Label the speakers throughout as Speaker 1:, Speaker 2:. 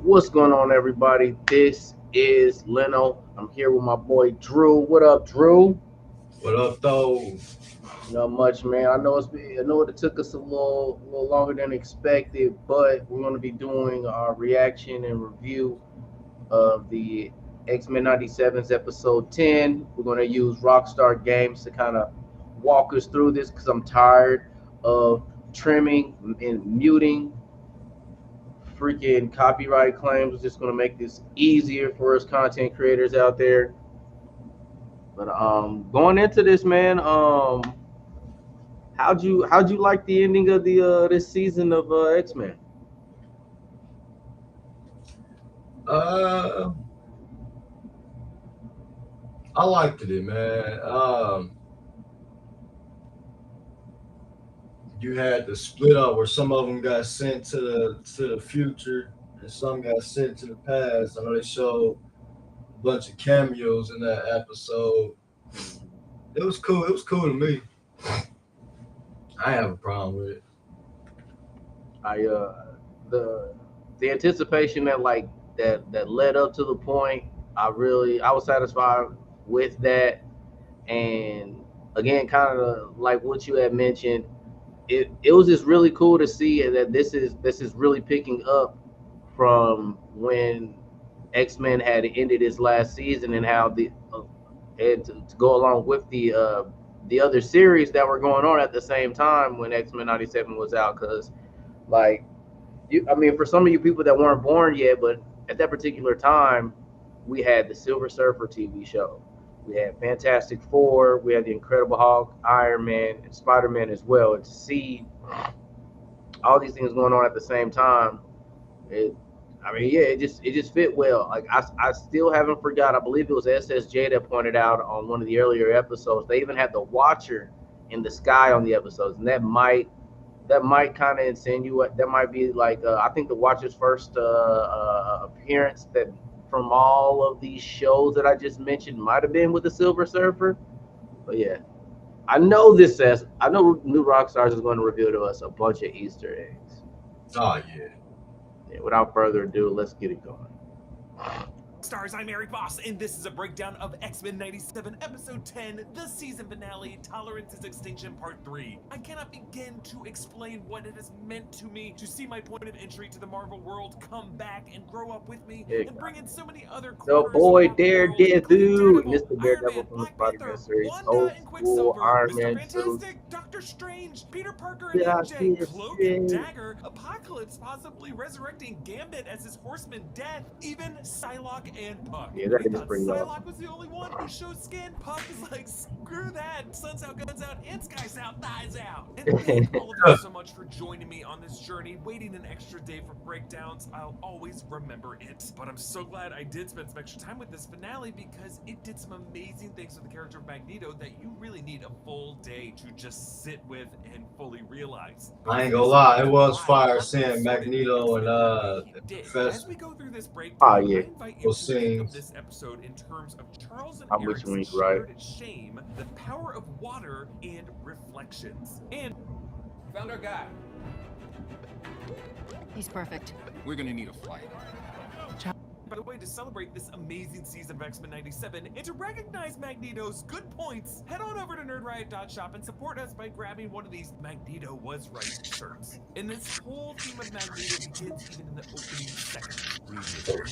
Speaker 1: What's going on, everybody? This is Leno. I'm here with my boy Drew. What up, Drew?
Speaker 2: What up, though?
Speaker 1: Not much, man. I know it took us a little longer than expected, but we're going to be doing our reaction and review of the X-Men 97's episode 10. We're going to use Rockstar Games to kind of walk us through this because I'm tired of trimming and muting freaking copyright claims. Just going to make this easier for us content creators out there. But going into this, man, how'd you like the ending of the this season of X-Men?
Speaker 2: Uh, I liked it, man. You had the split up where some of them got sent to the future and some got sent to the past. I know they showed a bunch of cameos in that episode. It was cool. It was cool to me. I have a problem with it.
Speaker 1: I the the anticipation that led up to the point. I was satisfied with that, and again, kind of like what you had mentioned. It was just really cool to see that this is really picking up from when X-Men had ended its last season, and how and to go along with the other series that were going on at the same time when X-Men 97 was out. Because like I mean, for some of you people that weren't born yet, but at that particular time, we had the Silver Surfer TV show, we had Fantastic Four, we had the Incredible Hulk, Iron Man, and Spider Man as well. And to see all these things going on at the same time, it, I mean, yeah, it just fit well. Like I still haven't forgot. I believe it was SSJ that pointed out on one of the earlier episodes. They even had the Watcher in the sky on the episodes, and that might kind of insinuate that might be like I think the Watcher's first appearance that from all of these shows that I just mentioned might have been with the Silver Surfer. But yeah, I know New Rockstars is going to reveal to us a bunch of Easter eggs.
Speaker 2: Oh yeah.
Speaker 1: Yeah, without further ado, let's get it going.
Speaker 3: Stars, I'm Eric Boss, and this is a breakdown of X-Men 97, Episode 10, the season finale, Tolerance is Extinction Part 3. I cannot begin to explain what it has meant to me to see my point of entry to the Marvel world come back and grow up with me,
Speaker 1: Yeah,
Speaker 3: and bring in so many other
Speaker 1: the
Speaker 3: corners of the
Speaker 1: boy
Speaker 3: Marvel world, including
Speaker 1: Daredevil,
Speaker 3: Daredevil,
Speaker 1: Mr.
Speaker 3: Iron
Speaker 1: Daredevil
Speaker 3: Man,
Speaker 1: from the
Speaker 3: Black
Speaker 1: Spider-Man
Speaker 3: Panther,
Speaker 1: series,
Speaker 3: Wanda
Speaker 1: Old
Speaker 3: and
Speaker 1: School,
Speaker 3: Quicksilver,
Speaker 1: Iron
Speaker 3: Mr.
Speaker 1: Man 2.
Speaker 3: Fantastic, Doctor Strange, Peter Parker and
Speaker 1: Yeah,
Speaker 3: MJ,
Speaker 1: yeah,
Speaker 3: Cloak and
Speaker 1: yeah.
Speaker 3: Dagger, Apocalypse possibly resurrecting Gambit as his Horseman Death, even Psylocke and Puck.
Speaker 1: Yeah,
Speaker 3: We
Speaker 1: that is
Speaker 3: thought
Speaker 1: pretty awesome.
Speaker 3: Psylocke was the only one who showed skin. Puck is like, screw that. Sun's out, guns out, and sky's out, thighs out. And thank all of you so much for joining me on this journey, waiting an extra day for breakdowns. I'll always remember it. But I'm so glad I did spend some extra time with this finale because it did some amazing things with the character of Magneto that you really need a full day to just sit with and fully realize.
Speaker 2: I ain't gonna lie. It was fire seeing Magneto and the
Speaker 3: As
Speaker 2: professor
Speaker 3: we go through this
Speaker 1: Oh
Speaker 3: breakdown,
Speaker 1: yeah,
Speaker 3: I invite you to think of
Speaker 2: scenes.
Speaker 3: this episode in terms of Charles and
Speaker 1: I'm with you
Speaker 3: Eric's
Speaker 1: when you're right.
Speaker 3: shared shame, the power of water, and reflections. And
Speaker 4: Found our guy.
Speaker 5: He's perfect.
Speaker 4: We're gonna need a flight.
Speaker 3: by the way, to celebrate this amazing season of X-Men 97 and to recognize Magneto's good points, head on over to nerdriot.shop and support us by grabbing one of these Magneto Was Right shirts. And this whole theme of Magneto begins even in the opening seconds.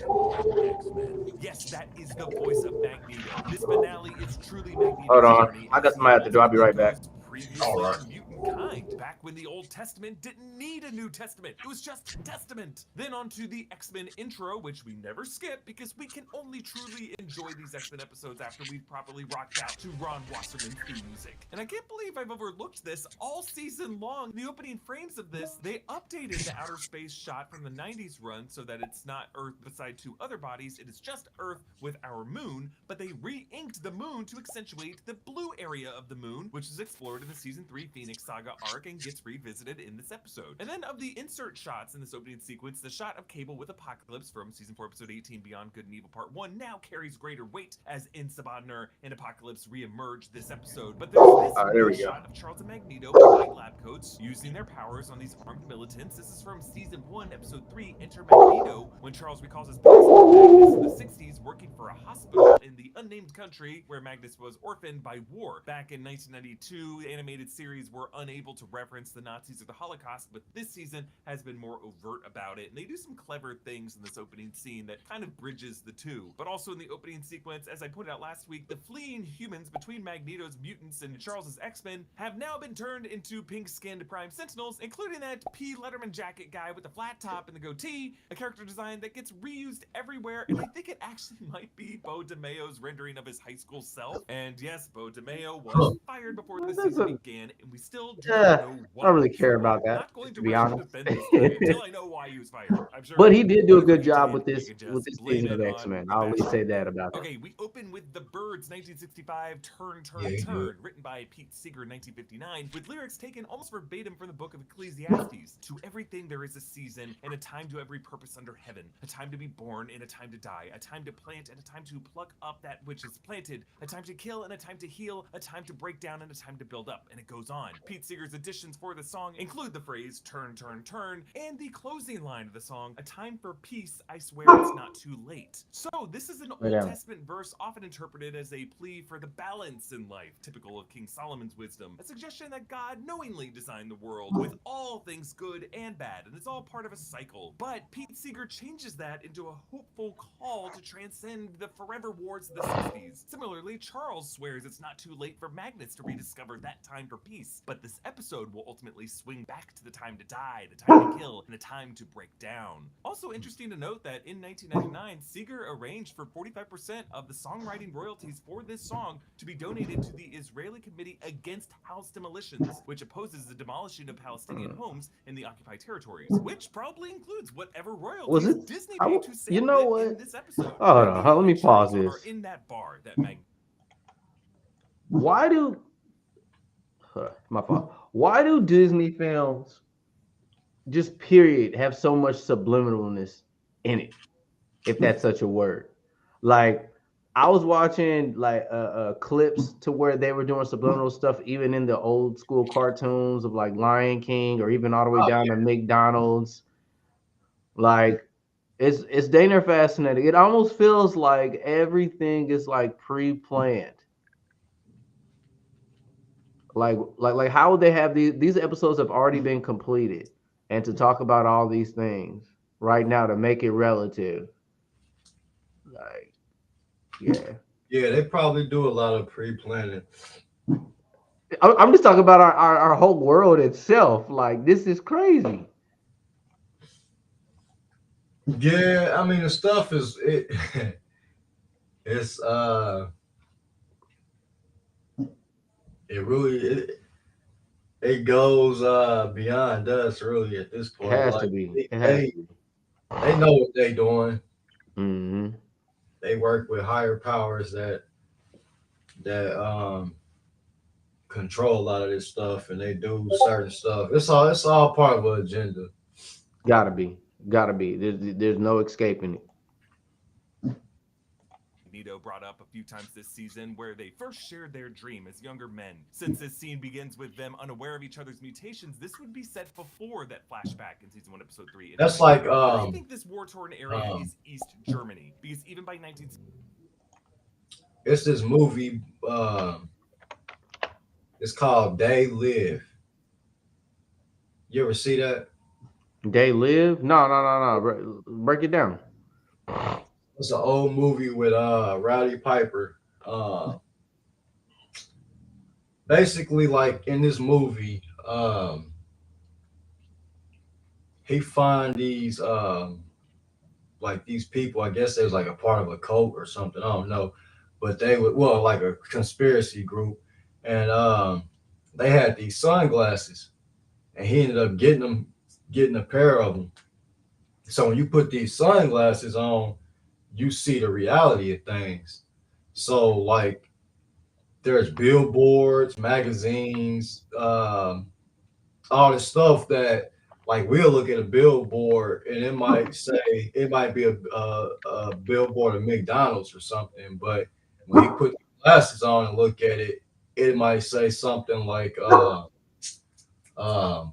Speaker 3: X-Men. Yes, that is the voice of Magneto. This finale is truly Magneto's
Speaker 1: Hold on,
Speaker 3: journey.
Speaker 1: I got somebody I have to do. I'll be right back.
Speaker 3: Previously
Speaker 2: All right.
Speaker 3: mutant kind, back when the Old Testament didn't need a New Testament. It was just Testament. Then on to the X-Men intro, which we never skip because we can only truly enjoy these X-Men episodes after we've properly rocked out to Ron Wasserman's theme music. And I can't believe I've overlooked this all season long. In the opening frames of this, they updated the outer space shot from the 90s run so that it's not Earth beside two other bodies, it is just Earth with our moon, but they re-inked the moon to accentuate the blue area of the moon, which is explored in the Season 3 Phoenix Saga arc and gets revisited in this episode. And then of the insert shots in this opening sequence, the shot of Cable with Apocalypse from season 4, episode 18, Beyond Good and Evil Part 1, now carries greater weight as Insubordinate and Apocalypse re-emerge this episode. But there's this
Speaker 1: There we
Speaker 3: new
Speaker 1: go.
Speaker 3: shot of Charles and Magneto in white lab coats using their powers on these armed militants. This is from season 1, episode 3, Enter Magneto, when Charles recalls his past Magnus in the 60s working for a hospital in the unnamed country where Magnus was orphaned by war. Back in 1992, animated series were unable to reference the Nazis or the Holocaust, but this season has been more overt about it, and they do some clever things in this opening scene that kind of bridges the two. But also in the opening sequence, as I pointed out last week, the fleeing humans between Magneto's mutants and Charles's X-Men have now been turned into pink-skinned Prime Sentinels, including that P. Letterman jacket guy with the flat top and the goatee, a character design that gets reused everywhere, and I think it actually might be Bo DeMayo's rendering of his high school self. And yes, Bo DeMayo was fired before the season began, and we still do not know why.
Speaker 1: I don't really care
Speaker 3: So
Speaker 1: about
Speaker 3: I'm
Speaker 1: that,
Speaker 3: not going
Speaker 1: to
Speaker 3: to
Speaker 1: be
Speaker 3: rush to
Speaker 1: honest.
Speaker 3: defend this guy until I know why he was fired. I'm sure.
Speaker 1: But he did do a
Speaker 3: whatever
Speaker 1: good
Speaker 3: he
Speaker 1: job
Speaker 3: did,
Speaker 1: with
Speaker 3: you
Speaker 1: this
Speaker 3: can just
Speaker 1: with this
Speaker 3: blame
Speaker 1: season of
Speaker 3: it
Speaker 1: X-Men.
Speaker 3: on the
Speaker 1: I'll at least
Speaker 3: bashing.
Speaker 1: say that about that.
Speaker 3: Okay, we open with The Birds 1965 Turn, Turn,
Speaker 2: Yeah, he
Speaker 3: Turn,
Speaker 2: good.
Speaker 3: written by Pete Seeger in 1959, with lyrics taken almost verbatim from the book of Ecclesiastes. To everything there is a season, and a time to every purpose under heaven, a time to be born and a time to die, a time to plant and a time to pluck up that which is planted, a time to kill and a time to heal, a time to break down and a time to build up, and it goes on. Pete Seeger's additions for the song include the phrase turn, turn, turn, and the closing line of the song, a time for peace, I swear it's not too late. So this is an Old
Speaker 1: Yeah.
Speaker 3: Testament verse often interpreted as a plea for the balance in life, typical of King Solomon's wisdom, a suggestion that God knowingly designed the world with all things good and bad, and it's all part of a cycle. But Pete Seeger changes that into a hopeful call to transcend the forever wars of the 60s. Similarly, Charles swears it's not too late for Magnus to rediscover that time for peace, but this episode will ultimately swing back to the time to die, the time to kill, and the time to break down. Also interesting to note that in 1999, Seeger arranged for 45% of the songwriting royalties for this song to be donated to the Israeli Committee Against House Demolitions, which opposes the demolishing of Palestinian homes in the occupied territories, which probably includes whatever
Speaker 1: Was
Speaker 3: royalties
Speaker 1: it?
Speaker 3: Disney
Speaker 1: I
Speaker 3: paid
Speaker 1: w-
Speaker 3: to
Speaker 1: you
Speaker 3: sample
Speaker 1: know
Speaker 3: it in
Speaker 1: what?
Speaker 3: this episode.
Speaker 1: Hold on, let me
Speaker 3: Magneto and
Speaker 1: pause
Speaker 3: Charles
Speaker 1: this.
Speaker 3: are in that bar that Magneto
Speaker 1: Why do my fault? Why do Disney films just period have so much subliminalness in it? If that's such a word. Like I was watching like clips to where they were doing subliminal stuff even in the old school cartoons of like Lion King or even all the way
Speaker 2: Oh,
Speaker 1: down to McDonald's. Like it's dang near fascinating. It almost feels like everything is like pre-planned. Like how would they have these episodes have already been completed and to talk about all these things right now to make it relative. Like yeah.
Speaker 2: Yeah, they probably do a lot of pre-planning.
Speaker 1: I'm just talking about our whole world itself. Like this is crazy.
Speaker 2: Yeah, I mean the stuff is it's it really it goes beyond us really at this
Speaker 1: It
Speaker 2: point.
Speaker 1: has to
Speaker 2: Like
Speaker 1: be.
Speaker 2: they
Speaker 1: It has
Speaker 2: they,
Speaker 1: to be.
Speaker 2: they know what they doing.
Speaker 1: Hmm.
Speaker 2: They work with higher powers that control a lot of this stuff and they do certain stuff. It's all part of an agenda.
Speaker 1: Gotta be. Gotta be. There's no escaping it.
Speaker 3: brought up a few times this season, where they first shared their dream as younger men. Since this scene begins with them unaware of each other's mutations, this would be set before that flashback in season 1, episode 3.
Speaker 2: That's like
Speaker 3: I think this war-torn area
Speaker 2: um,
Speaker 3: is East Germany, because even by 19...
Speaker 2: it's this movie. It's called They Live. You ever see that?
Speaker 1: They live? No. Break it down.
Speaker 2: It's an old movie with Rowdy Piper. Basically, like in this movie, he find these like these people. I guess they was like a part of a cult or something. I don't know, but they would like a conspiracy group, and they had these sunglasses, and he ended up getting a pair of them. So when you put these sunglasses on, you see the reality of things. So like there's billboards, magazines, all the stuff that like we'll look at a billboard and it might say it might be a billboard of McDonald's or something, but when you put the glasses on and look at it, it might say something like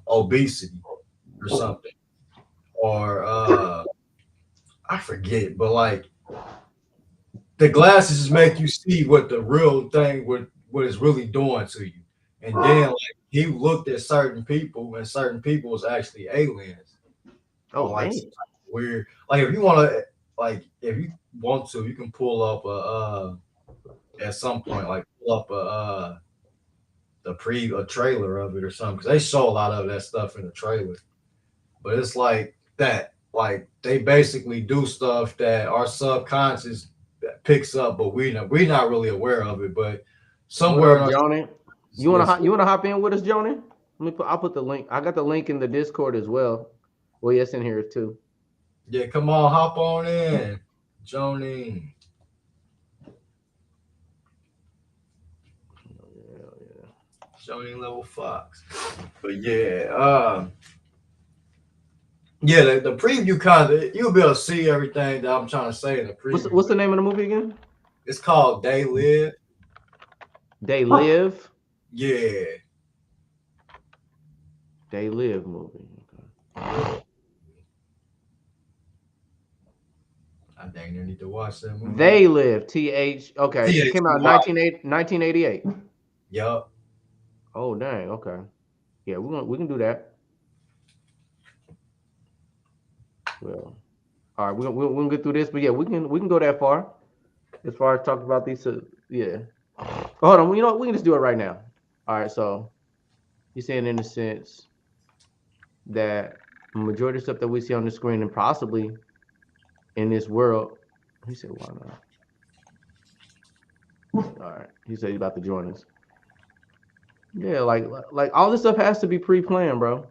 Speaker 2: obesity or something, or I forget, but like the glasses just make you see what the real thing, what it's really doing to you. And then like he looked at certain people, and certain people was actually aliens
Speaker 1: Oh
Speaker 2: on like
Speaker 1: damn.
Speaker 2: some type of weird. Like if you want to, like if you want to, you can pull up at some point, like pull up a trailer of it or something, because they show a lot of that stuff in the trailer. But it's like that, like they basically do stuff that our subconscious picks up, but we're not really aware of it. But
Speaker 1: What
Speaker 2: somewhere in
Speaker 1: up,
Speaker 2: our
Speaker 1: Joni?
Speaker 2: yes,
Speaker 1: You wanna hop in with us, Joni? I'll put the link. I got the link in the Discord as well. Well, yes, in here too.
Speaker 2: yeah, come on, hop on in, Joni.
Speaker 1: Yeah.
Speaker 2: Joni Level Fox. But yeah, yeah, the preview kind of you'll be able to see everything that I'm trying to say in the preview.
Speaker 1: What's the name of the movie again?
Speaker 2: It's called They Live.
Speaker 1: They Live.
Speaker 2: Yeah.
Speaker 1: They Live movie. Okay.
Speaker 2: I dang near need to watch that movie.
Speaker 1: They Live. TH. Okay. It came out in
Speaker 2: THY.
Speaker 1: 1988.
Speaker 2: Yup.
Speaker 1: Oh dang. Okay. Yeah, we can do that. Well, all right. We'll get through this, but yeah, we can go that far as far as talking about these. Yeah. Hold on. You know what? We can just do it right now. All right. So you're saying in a sense that the majority of stuff that we see on the screen and possibly in this world. He said, "Why not?" All right. He said he's about to join us. Yeah, like all this stuff has to be pre-planned, bro.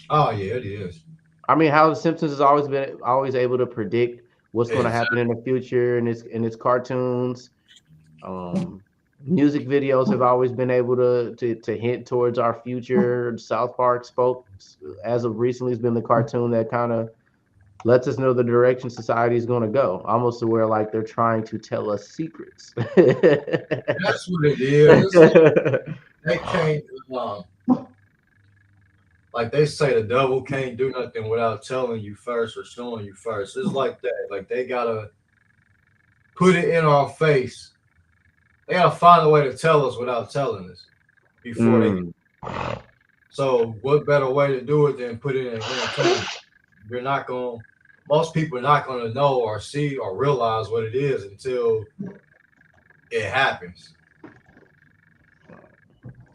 Speaker 2: Oh yeah, it is.
Speaker 1: I mean, how the Simpsons has always able to predict what's going to happen
Speaker 2: Exactly.
Speaker 1: in the future in its cartoons. Um, Music videos have always been able to hint towards our future. South Park spoke as of recently has been the cartoon that kind of lets us know the direction society is going to go, almost to where like they're trying to tell us secrets.
Speaker 2: That's what it is. It's like they can't like they say the devil can't do nothing without telling you first or showing you first. It's like that. Like they gotta put it in our face. They gotta find a way to tell us without telling us before they.
Speaker 1: Mm.
Speaker 2: So what better way to do it than put it in entertainment? You're not gonna. Most people are not gonna know or see or realize what it is until it happens.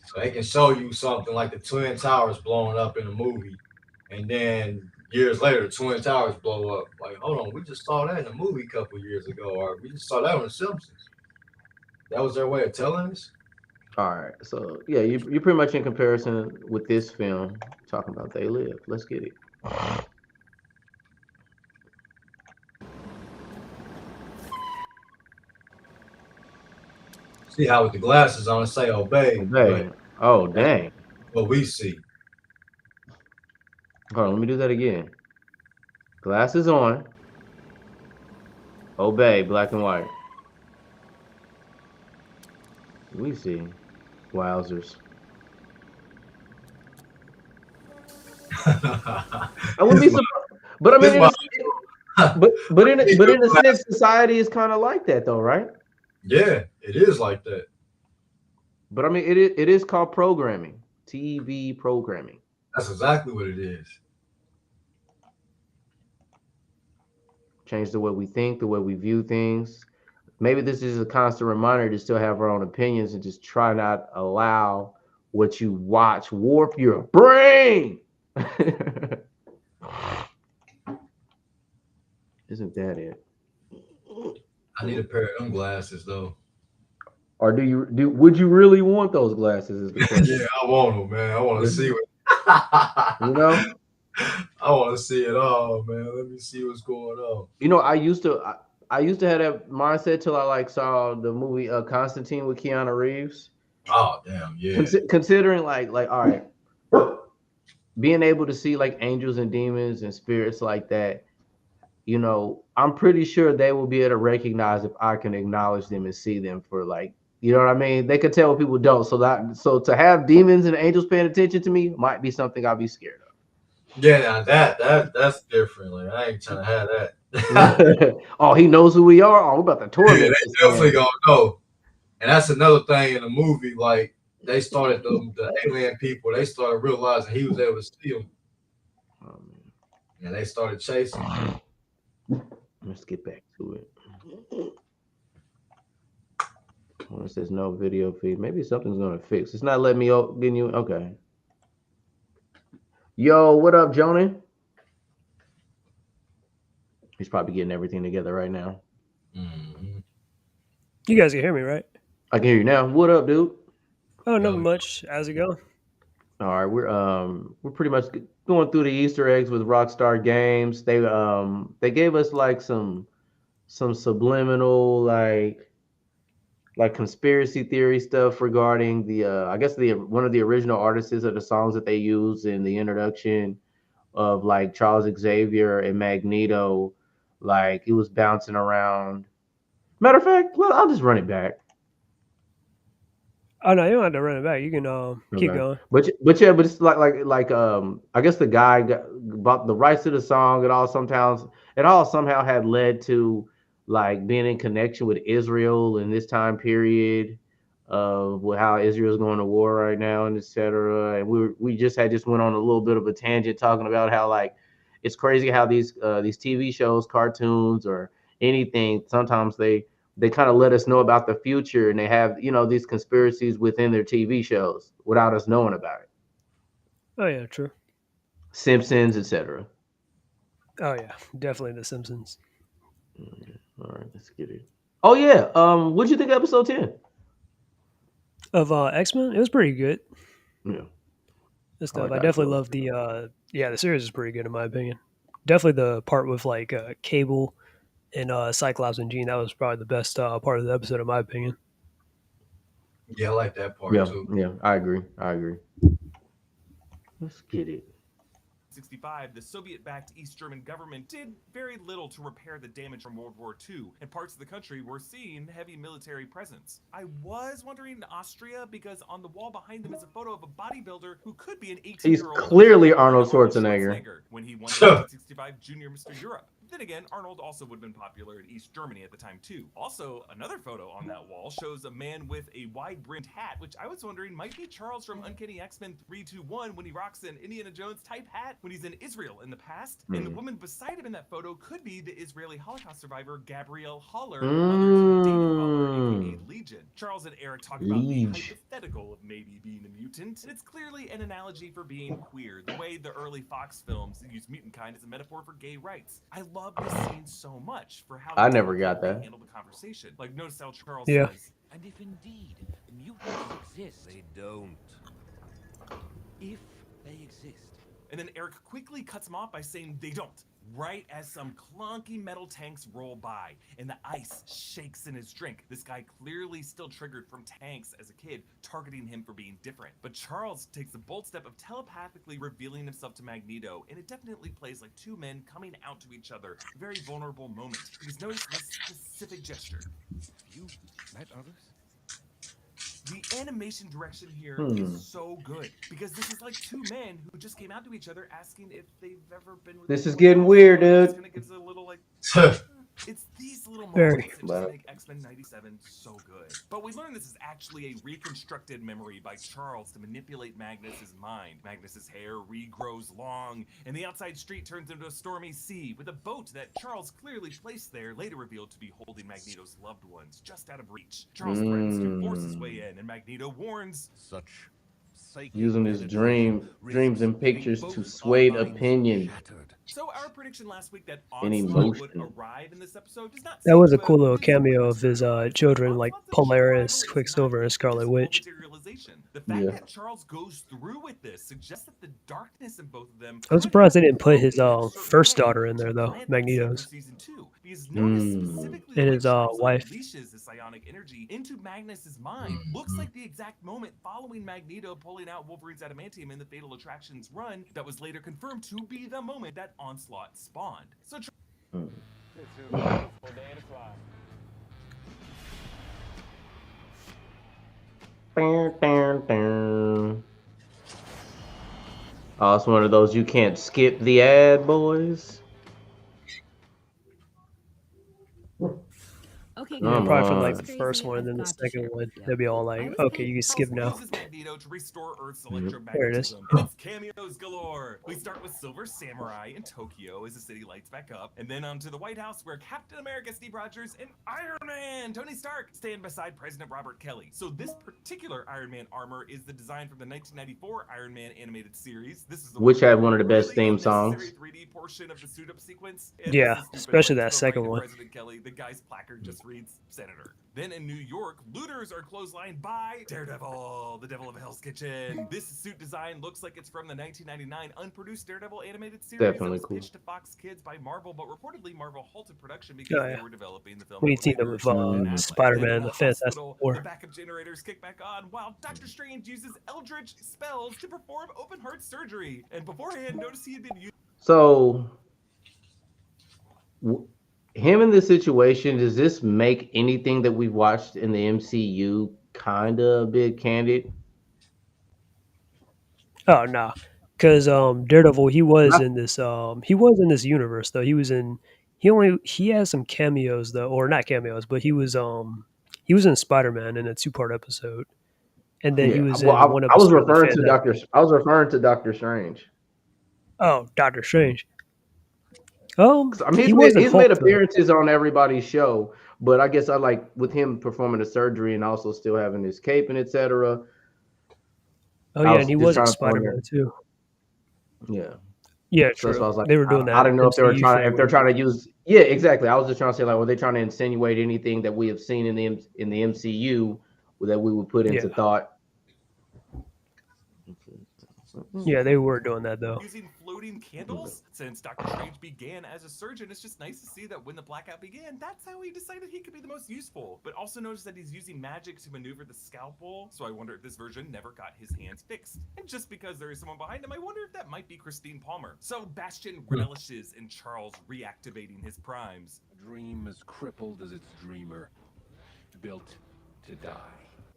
Speaker 2: So they can show you something like the Twin Towers blowing up in a movie, and then years later the Twin Towers blow up. Like, hold on, we just saw that in a movie a couple years ago, or we just saw that on The Simpsons. That was their way of telling us.
Speaker 1: All right, so yeah, you're pretty much in comparison with this film talking about They Live. Let's get it.
Speaker 2: See how with the glasses on it say obey, but
Speaker 1: Obey. Oh
Speaker 2: that's
Speaker 1: dang.
Speaker 2: what we see.
Speaker 1: Hold on, let me do that again. Glasses on. Obey, black and white. We see. Wowzers. I wouldn't be surprised. But I mean, but in a sense, society is kind of like that, though, right?
Speaker 2: Yeah, it is like that.
Speaker 1: But I mean, it is called programming, TV programming.
Speaker 2: That's exactly what it is.
Speaker 1: Change the way we think, the way we view things. Maybe this is a constant reminder to still have our own opinions and just try not allow what you watch warp your brain. Isn't that it?
Speaker 2: I need a pair of them glasses though.
Speaker 1: Or would you really want those glasses? Is the question.
Speaker 2: Yeah, I want them, man. I want to see what.
Speaker 1: You know,
Speaker 2: I want to see it all, man. Let me see what's going on.
Speaker 1: you know, I used to have that mindset till I like saw the movie Constantine with Keanu Reeves.
Speaker 2: Oh, damn, yeah.
Speaker 1: Considering like all right, being able to see like angels and demons and spirits like that, you know, I'm pretty sure they will be able to recognize if I can acknowledge them and see them for like, you know what I mean? They could tell what people don't. So to have demons and angels paying attention to me might be something I'll be scared
Speaker 2: Yeah, now that's different. Like I ain't trying to have that.
Speaker 1: of. Oh, he knows who we are. Oh, we're about to
Speaker 2: Yeah,
Speaker 1: torment this
Speaker 2: they definitely
Speaker 1: man.
Speaker 2: gonna know. And that's another thing in the movie. Like they started the alien people. They started realizing he was able to see them,
Speaker 1: Oh,
Speaker 2: and they started chasing him.
Speaker 1: man. Let's get back to it. Well, it says no video feed. Maybe something's gonna fix. It's not letting me getting you. Okay. Yo, what up, Joni? He's probably getting everything together right now.
Speaker 2: Mm-hmm.
Speaker 5: You guys can hear me, right?
Speaker 1: I can hear you now. What up, dude?
Speaker 5: Oh, not
Speaker 2: Yo,
Speaker 5: much. How's it going?
Speaker 1: All right, we're pretty much going through the Easter eggs with Rockstar Games. They gave us like some subliminal like conspiracy theory stuff regarding the I guess the one of the original artists of the songs that they use in the introduction of like Charles Xavier and Magneto, like it was bouncing around. Matter of fact, well, I'll just run it back.
Speaker 5: Oh no, you don't have to run it back. You can keep
Speaker 1: Okay.
Speaker 5: going.
Speaker 1: But yeah, but it's like I guess the guy bought the rights to the song. It all somehow had led to like being in connection with Israel in this time period of how Israel's going to war right now and etc. And we just went on a little bit of a tangent talking about how like it's crazy how these TV shows, cartoons, or anything sometimes they kind of let us know about the future and they have, you know, these conspiracies within their TV shows without us knowing about it.
Speaker 5: Oh yeah, true.
Speaker 1: Simpsons, etc.
Speaker 5: Oh yeah, definitely The Simpsons.
Speaker 1: All right, let's get it. Oh yeah, what'd you think of episode 10?
Speaker 5: Of X-Men, it was pretty good.
Speaker 1: Yeah,
Speaker 5: And
Speaker 1: I
Speaker 5: stuff.
Speaker 1: like
Speaker 5: I
Speaker 1: how it
Speaker 5: definitely
Speaker 1: closed.
Speaker 5: love the series is pretty good in my opinion. Definitely the part with like Cable and Cyclops and Jean, that was probably the best part of the episode in my opinion.
Speaker 2: yeah, I like that part
Speaker 1: Yeah,
Speaker 2: too.
Speaker 1: yeah, I agree. I agree. Let's get it.
Speaker 3: 1965, the Soviet-backed East German government did very little to repair the damage from World War II, and parts of the country were seeing heavy military presence. I was wondering Austria because on the wall behind them is a photo of a bodybuilder who could be an
Speaker 1: He's
Speaker 3: 18-year-old
Speaker 1: clearly Arnold Schwarzenegger.
Speaker 3: when he won the 1965 Junior Mr. Europe. Then again, Arnold also would have been popular in East Germany at the time too. Also, another photo on that wall shows a man with a wide-brimmed hat, which I was wondering might be Charles from Uncanny X-Men 321 when he rocks an Indiana Jones type hat when he's in Israel in the past. And the woman beside him in that photo could be the Israeli Holocaust survivor Gabrielle Haller, mother to David Haller, aka Legion. Charles and Eric talk about the hypothetical of maybe being a mutant, and it's clearly an analogy for being queer, the way the early Fox films use mutant kind as a metaphor for gay rights. I love this scene so much for how
Speaker 1: I never got that.
Speaker 3: handle the conversation. Like notice how Charles
Speaker 5: Yeah.
Speaker 3: says,
Speaker 6: And if indeed mutants exist,
Speaker 4: They don't.
Speaker 6: if they exist,
Speaker 3: and then Eric quickly cuts him off by saying they don't, right as some clunky metal tanks roll by and the ice shakes in his drink. This guy clearly still triggered from tanks as a kid, targeting him for being different. But Charles takes the bold step of telepathically revealing himself to Magneto, and it definitely plays like two men coming out to each other. A very vulnerable moment. Because notice this specific gesture.
Speaker 6: you met others?
Speaker 3: The animation direction here is so good because this is like two men who just came out to each other asking if they've ever been with
Speaker 1: This is
Speaker 3: anyone
Speaker 1: getting
Speaker 3: else.
Speaker 1: weird,
Speaker 3: It's
Speaker 1: dude.
Speaker 3: gonna give us a little like it's these little
Speaker 5: Very.
Speaker 3: moments that just make X-Men 97 so good. But we learn this is actually a reconstructed memory by Charles to manipulate Magnus's mind. Magnus's hair regrows long, and the outside street turns into a stormy sea with a boat that Charles clearly placed there, later revealed to be holding Magneto's loved ones just out of reach. Charles threatens to force his way in, and Magneto warns,
Speaker 4: Such psychic
Speaker 1: Using his
Speaker 4: penetration
Speaker 1: dreams and
Speaker 4: risks
Speaker 1: pictures
Speaker 4: getting
Speaker 1: to
Speaker 4: both
Speaker 1: sway
Speaker 4: our minds
Speaker 1: opinion.
Speaker 4: shattered.
Speaker 3: so our prediction last week that
Speaker 1: And
Speaker 3: Onslaught would
Speaker 1: emotion.
Speaker 3: arrive in this episode does not
Speaker 5: That
Speaker 3: seem
Speaker 5: was a
Speaker 3: to
Speaker 5: cool
Speaker 3: have
Speaker 5: little cameo
Speaker 3: disappointed
Speaker 5: of his
Speaker 3: us.
Speaker 5: children like
Speaker 3: Onslaught's initial
Speaker 5: Polaris,
Speaker 3: arrival is
Speaker 5: Quicksilver,
Speaker 3: not
Speaker 5: and
Speaker 3: a
Speaker 5: Scarlet
Speaker 3: physical
Speaker 5: Witch.
Speaker 3: materialization realization. The fact
Speaker 1: Yeah.
Speaker 3: that Charles goes through with this suggests that the darkness in both of them.
Speaker 5: I'm
Speaker 3: could
Speaker 5: surprised they
Speaker 3: have
Speaker 5: didn't put his
Speaker 3: grown in a certain
Speaker 5: first
Speaker 3: way
Speaker 5: daughter in there
Speaker 3: to
Speaker 5: though,
Speaker 3: plant that seed for
Speaker 5: Magneto's,
Speaker 3: season 2. Because notice specifically the
Speaker 5: and
Speaker 3: way
Speaker 5: his
Speaker 3: Charles
Speaker 5: wife.
Speaker 3: unleashes the psionic energy into Magnus's mind. Looks like the exact moment following Magneto pulling out Wolverine's adamantium in the Fatal Attractions run that was later confirmed to be the moment that Onslaught spawned. So
Speaker 7: It's a beautiful day to fly.
Speaker 1: Oh, it's one of those you can't skip the ad, boys.
Speaker 8: Okay,
Speaker 5: Yeah,
Speaker 1: Come
Speaker 8: guys,
Speaker 5: probably from
Speaker 8: this
Speaker 5: like
Speaker 8: is
Speaker 1: on.
Speaker 5: the first
Speaker 8: crazy.
Speaker 5: one, and
Speaker 8: I've
Speaker 5: then the
Speaker 8: got to share
Speaker 5: second
Speaker 8: it
Speaker 5: one,
Speaker 8: with
Speaker 5: they'll
Speaker 8: you.
Speaker 5: be all
Speaker 8: I
Speaker 5: like,
Speaker 8: was
Speaker 5: okay,
Speaker 8: paying
Speaker 5: you can skip
Speaker 3: Charles
Speaker 5: now.
Speaker 3: uses Magneto to restore Earth's
Speaker 1: Mhm.
Speaker 3: electromagnetism, and it's cameos galore. We start with Silver Samurai in Tokyo as the city lights back up, and then onto the White House where Captain America Steve Rogers and Iron Man Tony Stark stand beside President Robert Kelly. So this particular Iron Man armor is the design from the 1994 Iron Man animated series. This is the
Speaker 1: Which
Speaker 3: one
Speaker 1: had
Speaker 3: with
Speaker 1: one of the best
Speaker 3: really
Speaker 1: theme
Speaker 3: unnecessary
Speaker 1: songs.
Speaker 3: 3D portion of the suit up sequence. And
Speaker 5: Yeah,
Speaker 3: this is stupid,
Speaker 5: especially
Speaker 3: but
Speaker 5: that
Speaker 3: to the
Speaker 5: second
Speaker 3: right of
Speaker 5: one.
Speaker 3: President Kelly, the guy's placard just reads Senator. Then in New York, looters are clotheslined by Daredevil, the devil of Hell's Kitchen. This suit design looks like it's from the 1999 unproduced Daredevil animated series that
Speaker 1: Definitely
Speaker 3: was
Speaker 1: cool.
Speaker 3: pitched to Fox Kids by Marvel, but reportedly Marvel halted production because
Speaker 5: Oh
Speaker 3: they
Speaker 5: yeah,
Speaker 3: were developing the film
Speaker 5: we
Speaker 3: that
Speaker 5: need
Speaker 3: would
Speaker 5: to team them
Speaker 3: later
Speaker 5: with
Speaker 3: show Ben Affleck.
Speaker 5: Spider-Man,
Speaker 3: Then in
Speaker 5: the
Speaker 3: the
Speaker 5: Fantastic
Speaker 3: hospital,
Speaker 5: Four.
Speaker 3: the backup generators kick back on while Doctor Strange uses Eldritch spells to perform open heart surgery. And beforehand, notice he had been using.
Speaker 1: So, him in this situation, does this make anything that we've watched in the MCU kind of a bit candid?
Speaker 5: Oh no, because Daredevil he was
Speaker 1: Not,
Speaker 5: in this universe though. He has some cameos though, or not cameos, but he was in Spider-Man in a 2-part episode, and then he
Speaker 1: yeah.
Speaker 5: was
Speaker 1: Well,
Speaker 5: in one
Speaker 1: I was
Speaker 5: episode of the
Speaker 1: referring to
Speaker 5: Fantastic.
Speaker 1: Doctor Strange.
Speaker 5: Oh, Doctor Strange.
Speaker 1: 'Cause, I mean,
Speaker 5: He wasn't
Speaker 1: he's made
Speaker 5: Hulk though.
Speaker 1: appearances on everybody's show, but I guess I like with him performing the surgery and also still having his cape and etc.
Speaker 5: Oh
Speaker 1: I
Speaker 5: yeah, and
Speaker 1: was
Speaker 5: he
Speaker 1: just
Speaker 5: was in
Speaker 1: trying to throw in there.
Speaker 5: Spider-Man too.
Speaker 1: Yeah.
Speaker 5: Yeah,
Speaker 1: So that's why
Speaker 5: true.
Speaker 1: I was like,
Speaker 5: They were doing
Speaker 1: I
Speaker 5: that
Speaker 1: didn't know
Speaker 5: MCU thing
Speaker 1: if they're
Speaker 5: where
Speaker 1: trying to use. Yeah, exactly. I was just trying to say like, were they trying to insinuate anything that we have seen in the MCU that we would put
Speaker 5: yeah,
Speaker 1: into thought?
Speaker 5: yeah, they were doing that though.
Speaker 3: Using floating candles? Since Doctor Strange began as a surgeon, it's just nice to see that when the blackout began, that's how he decided he could be the most useful. But also notice that he's using magic to maneuver the scalpel, so I wonder if this version never got his hands fixed. And just because there is someone behind him, I wonder if that might be Christine Palmer. So Bastion relishes in Charles reactivating his primes.
Speaker 6: A dream as crippled as its dreamer, built to die.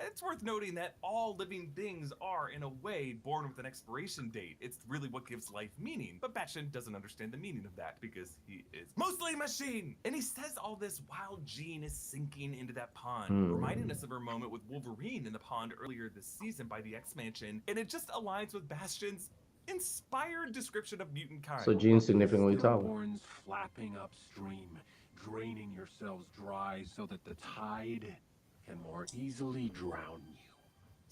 Speaker 3: It's worth noting that all living things are, in a way, born with an expiration date. It's really what gives life meaning. But Batman doesn't understand the meaning of that because he is mostly machine. And he says all this while Jean is sinking into that pond, reminding us of her moment with Wolverine in the pond earlier this season by the X-Mansion. And it just aligns with Bastion's inspired description of mutant kind.
Speaker 1: So Jean's significantly taller.
Speaker 6: Stillborns flapping upstream, draining yourselves dry so that the tide can more easily drown you.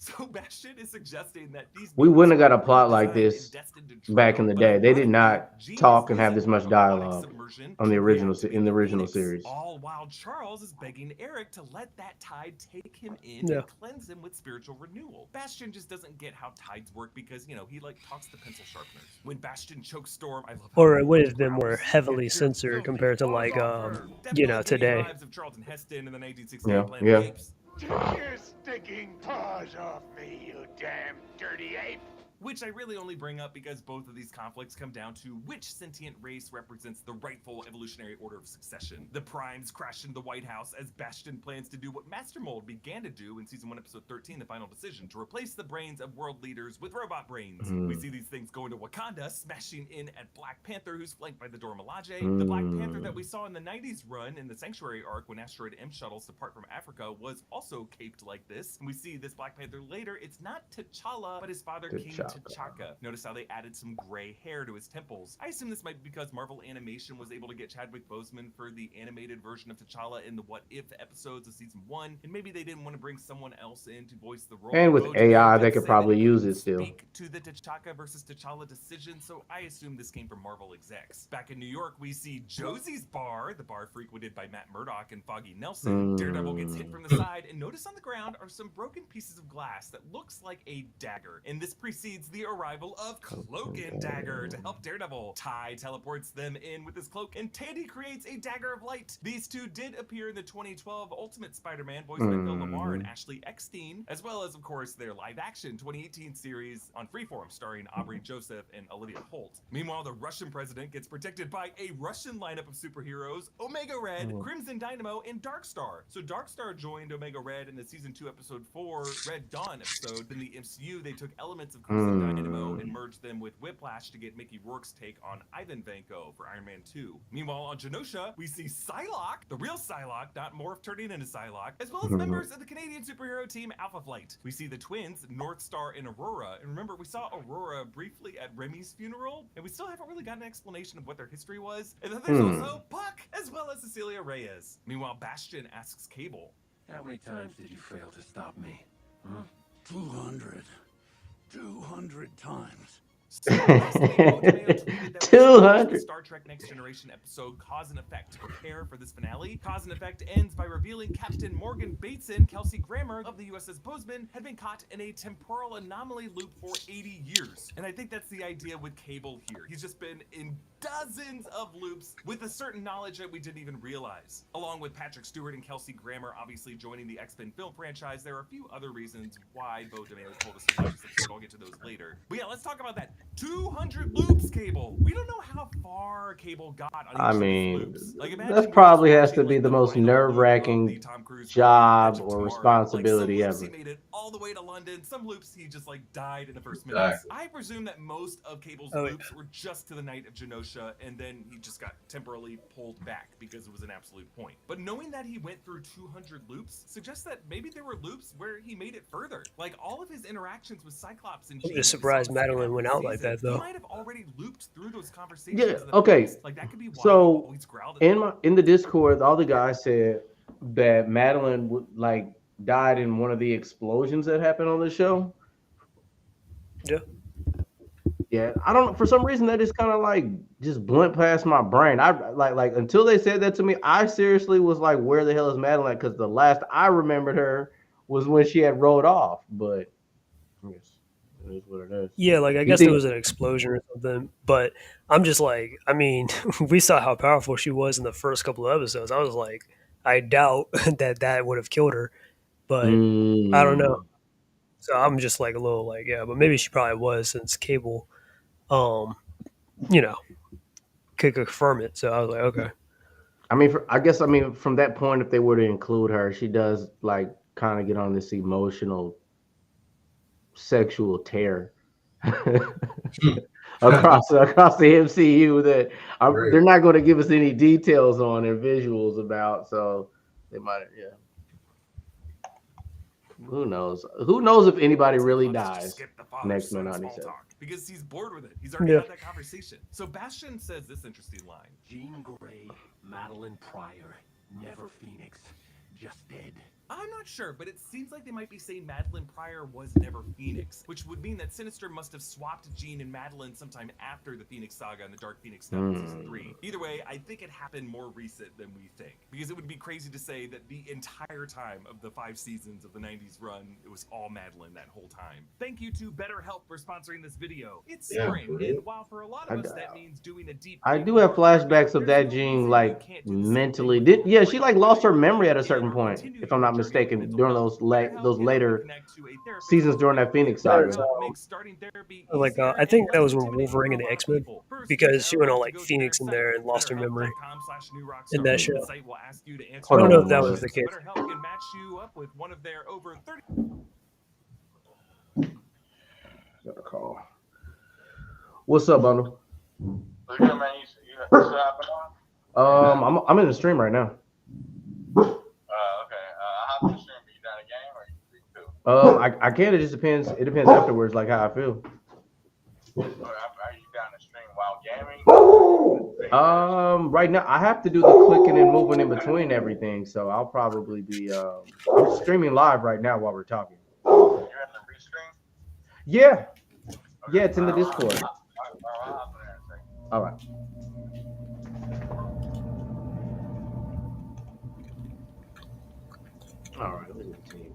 Speaker 3: So Bastion is suggesting that these
Speaker 1: We wouldn't have got a
Speaker 3: mutants
Speaker 1: plot
Speaker 3: were
Speaker 1: like
Speaker 3: designed
Speaker 1: this
Speaker 3: and destined to
Speaker 1: back in
Speaker 3: drown,
Speaker 1: the
Speaker 3: but
Speaker 1: day. They did
Speaker 3: ironically,
Speaker 1: not
Speaker 3: Jean
Speaker 1: talk
Speaker 3: is
Speaker 1: and have this
Speaker 3: using
Speaker 1: much
Speaker 3: robotic
Speaker 1: dialogue
Speaker 3: submersion
Speaker 1: on the
Speaker 3: to
Speaker 1: original
Speaker 3: reactivate
Speaker 1: in the original
Speaker 3: Phoenix,
Speaker 1: series.
Speaker 3: all while Charles is begging Eric to let that tide take him in
Speaker 5: Yeah.
Speaker 3: and cleanse him with spiritual renewal. Bastion just doesn't get how tides work because, he like talks to pencil sharpeners. When Bastion chokes Storm, I love how
Speaker 5: Or it would have been
Speaker 3: growls.
Speaker 5: more heavily censored compared to like
Speaker 3: Definitely gave me
Speaker 5: today.
Speaker 3: vibes of Charlton Heston in the 1968
Speaker 1: Yeah,
Speaker 3: Planet of the
Speaker 1: yeah.
Speaker 3: Apes.
Speaker 9: Take your stinking paws off me, you damn dirty ape!
Speaker 3: Which I really only bring up because both of these conflicts come down to which sentient race represents the rightful evolutionary order of succession. The Primes crash into the White House as Bastion plans to do what Master Mold began to do in Season 1, Episode 13, The Final Decision, to replace the brains of world leaders with robot brains. We see these things go into Wakanda, smashing in at Black Panther, who's flanked by the Dora Milaje. The Black Panther that we saw in the 90s run in the Sanctuary arc when Asteroid M shuttles depart from Africa was also caped like this. And we see this Black Panther later. It's not T'Challa, but his father, King T'Chaka. Notice how they added some gray hair to his temples. I assume this might be because Marvel Animation was able to get Chadwick Boseman for the animated version of T'Challa in the What If episodes of season 1, and maybe they didn't want to bring someone else in to voice the role.
Speaker 1: And with
Speaker 3: Bo
Speaker 1: AI,
Speaker 3: DeMille
Speaker 1: they
Speaker 3: did
Speaker 1: could
Speaker 3: say
Speaker 1: probably
Speaker 3: that he
Speaker 1: use
Speaker 3: would
Speaker 1: it still.
Speaker 3: speak to the T'Chaka versus T'Challa decision, so I assume this came from Marvel execs. Back in New York, we see Josie's bar, the bar frequented by Matt Murdock and Foggy Nelson. Daredevil gets hit from the side, and notice on the ground are some broken pieces of glass that looks like a dagger. And this precedes the arrival of Cloak and Dagger to help Daredevil. Ty teleports them in with his cloak, and Tandy creates a dagger of light. These two did appear in the 2012 Ultimate Spider-Man voiced by Phil Lamar and Ashley Eckstein, as well as, of course, their live-action 2018 series on Freeform starring Aubrey Joseph and Olivia Holt. Meanwhile, the Russian president gets protected by a Russian lineup of superheroes: Omega Red, Crimson Dynamo, and Darkstar. So Darkstar joined Omega Red in the season 2 episode 4 Red Dawn episode. In the MCU, they took elements of Crimson Dynamo and merged them with Whiplash to get Mickey Rourke's take on Ivan Vanko for Iron Man 2. Meanwhile, on Genosha, we see Psylocke, the real Psylocke, not Morph turning into Psylocke, as well as members of the Canadian superhero team Alpha Flight. We see the twins, North Star and Aurora, and remember, we saw Aurora briefly at Remy's funeral, and we still haven't really gotten an explanation of what their history was. And then there's also Puck, as well as Cecilia Reyes. Meanwhile, Bastion asks Cable,
Speaker 6: How many times did you fail to stop me?
Speaker 9: 200. 200 times.
Speaker 3: So, lastly, Bo DeMille tweeted that we should watch
Speaker 1: 200.
Speaker 3: the Star Trek Next Generation episode Cause and Effect to prepare for this finale. Cause and Effect ends by revealing Captain Morgan Bateson, Kelsey Grammer of the USS Bozeman, had been caught in a temporal anomaly loop for 80 years. And I think that's the idea with Cable here. He's just been in dozens of loops with a certain knowledge that we didn't even realize. Along with Patrick Stewart and Kelsey Grammer obviously joining the X-Men film franchise, there are a few other reasons why Bo DeMille told us to watch this episode. I'll get to those later. But yeah, let's talk about that. 200 loops, Cable. We don't know how far Cable got on each of these loops. Like, imagine
Speaker 1: that
Speaker 3: you're
Speaker 1: probably
Speaker 3: just
Speaker 1: has to
Speaker 3: watching,
Speaker 1: be
Speaker 3: like,
Speaker 1: the most
Speaker 3: final loop of
Speaker 1: nerve-wracking
Speaker 3: the Tom Cruise
Speaker 1: job
Speaker 3: Edge of
Speaker 1: or
Speaker 3: Tomorrow.
Speaker 1: responsibility
Speaker 3: Like, some loops
Speaker 1: ever.
Speaker 3: he made it all the way to London. Some loops he just like died in the first minutes.
Speaker 2: Exactly.
Speaker 3: I presume that most of Cable's
Speaker 5: Oh, yeah.
Speaker 3: loops were just to the night of Genosha, and then he just got temporarily pulled back because it was an absolute point. But knowing that he went through 200 loops suggests that maybe there were loops where he made it further. Like all of his interactions with Cyclops and
Speaker 5: I'm
Speaker 3: Jean
Speaker 5: just
Speaker 3: we saw
Speaker 5: surprised
Speaker 3: in the second
Speaker 5: Madeline
Speaker 3: half of
Speaker 5: went
Speaker 3: the
Speaker 5: out like
Speaker 3: season,
Speaker 5: that, though.
Speaker 3: He might have already looped through those conversations.
Speaker 1: Yeah,
Speaker 3: in the
Speaker 1: okay.
Speaker 3: past. Like that could be why
Speaker 1: So,
Speaker 3: he always growled at
Speaker 1: In the Discord, all the guys said that Madeline like died in one of the explosions that happened on the show.
Speaker 5: Yeah.
Speaker 1: Yeah, I don't know. For some reason, that just kind of like just went past my brain. I like until they said that to me, I seriously was like, "Where the hell is Madeline?" Because the last I remembered her was when she had rolled off. But I guess it is what it is.
Speaker 5: Yeah, like I guess there was an explosion or something, but I'm just like, I mean, we saw how powerful she was in the first couple of episodes. I was like, I doubt that would have killed her, but I don't know. So I'm just like a little like, yeah, but maybe she probably was since Cable, you know, could confirm it. So I was like, okay.
Speaker 1: I mean, I guess from that point, if they were to include her, she does like kind of get on this emotional, sexual tear across the MCU that they're not going to give us any details on and visuals about. So they might, yeah. Who knows? Who knows if anybody really dies? Next Man 97.
Speaker 3: Because he's bored with it. He's already had that conversation. So Bastion says this interesting line.
Speaker 6: Jean Grey, Madeline Pryor, never Phoenix, just dead.
Speaker 3: I'm not sure, but it seems like they might be saying Madeline Pryor was never Phoenix, which would mean that Sinister must have swapped Jean and Madeline sometime after the Phoenix Saga and the Dark Phoenix stuff in Season 3. Either way, I think it happened more recent than we think, because it would be crazy to say that the entire time of the 5 seasons of the 90s run, it was all Madeline that whole time. Thank you to BetterHelp for sponsoring this video. It's spring, and while for a lot of us that means doing a deep...
Speaker 1: I do have flashbacks of that Jean, like, mentally. She, like, lost her memory at a certain point, if I'm not mistaken, during those later seasons during that Phoenix saga.
Speaker 5: Like, I think that was when Wolverine and the X-Men, because she went all like Phoenix in there and lost her memory in that show. I don't know if that was the case.
Speaker 1: Got a call. What's up, Bundle? I'm in the stream right now. I can. It just depends. It depends afterwards, like how I feel. Right now I have to do the clicking and moving in between everything, so I'll probably be I'm streaming live right now while we're talking. Yeah, yeah, it's in the Discord. All right. All right, let me continue.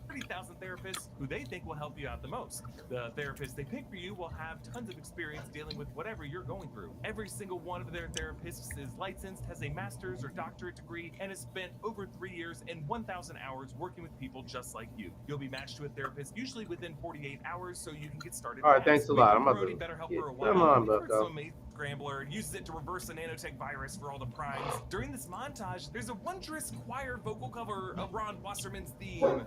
Speaker 3: 30,000 therapists who they think will help you out the most. The therapists they pick for you will have tons of experience dealing with whatever you're going through. Every single one of their therapists is licensed, has a master's or doctorate degree, and has spent over 3 years and 1,000 hours working with people just like you. You'll be matched to a therapist usually within 48 hours so you can get started.
Speaker 1: All right,
Speaker 3: fast.
Speaker 1: thanks a
Speaker 3: We've
Speaker 1: lot.
Speaker 3: been
Speaker 1: I'm about
Speaker 3: promoting
Speaker 1: to
Speaker 3: BetterHelp
Speaker 1: get,
Speaker 3: for a while.
Speaker 1: come on,
Speaker 3: We've heard
Speaker 1: Bucko.
Speaker 3: some Scrambler uses it to reverse a nanotech virus for all the primes. During this montage, there's a wondrous choir vocal cover of Ron Wasserman's theme. I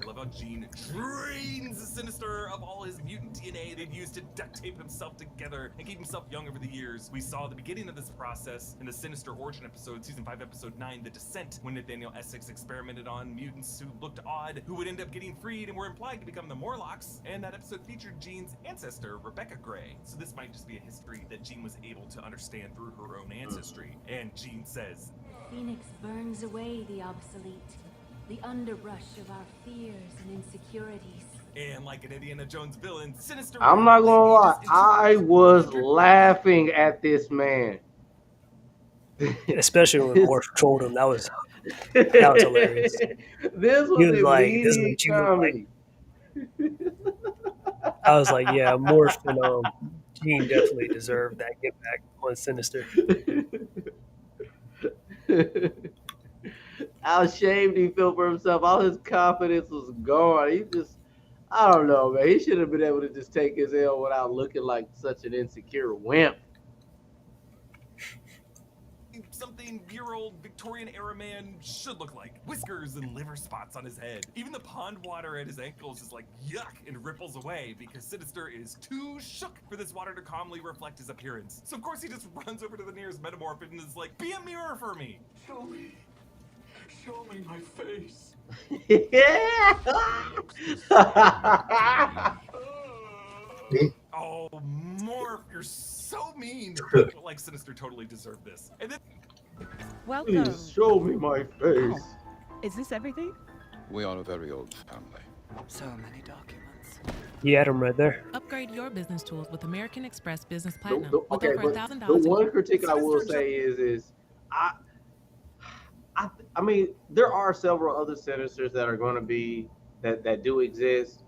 Speaker 3: love how Jean drains the Sinister of all his mutant DNA they've used to duct tape himself together and keep himself young over the years. We saw the beginning of this process in the Sinister Origin episode, Season 5, Episode 9, The Descent, when Nathaniel Essex experimented on mutants who looked odd, who would end up getting freed and were implied to become the Morlocks, and that episode featured Jean's ancestor, Rebecca Gray. So this might just be a history that Jean was able to understand through her own ancestry. And Jean says,
Speaker 8: Phoenix burns away the obsolete, the underbrush of our fears and insecurities.
Speaker 3: and like an Indiana Jones villain, Sinister.
Speaker 1: I'm not gonna lie, I was laughing at this man.
Speaker 5: Especially when Morph trolled him. That was hilarious.
Speaker 1: This was immediate comedy.
Speaker 5: I was like, yeah, Morph and Gene definitely deserved that get back on Sinister.
Speaker 1: How ashamed he felt for himself. All his confidence was gone. He just, I don't know, man. He should have been able to just take his L without looking like such an insecure wimp.
Speaker 3: Something year-old Victorian era man should look like. Whiskers and liver spots on his head. Even the pond water at his ankles is like yuck and ripples away because Sinister is too shook for this water to calmly reflect his appearance. So of course he just runs over to the nearest metamorph and is like, be a mirror for me.
Speaker 6: Show me my face.
Speaker 3: Oh, Morph, you're so mean. Like Sinister totally deserved this. And then
Speaker 10: Welcome.
Speaker 1: Please show me my face.
Speaker 10: Is this everything?
Speaker 11: We are a very old family.
Speaker 10: So many documents.
Speaker 5: You had him right there.
Speaker 12: Upgrade your business tools with American Express Business
Speaker 1: The-
Speaker 12: Platinum.
Speaker 1: the-
Speaker 12: with
Speaker 1: okay,
Speaker 12: over
Speaker 1: but
Speaker 12: $1,000
Speaker 1: the one critique I will say is I mean, there are several other Sinisters that are going to be that do exist,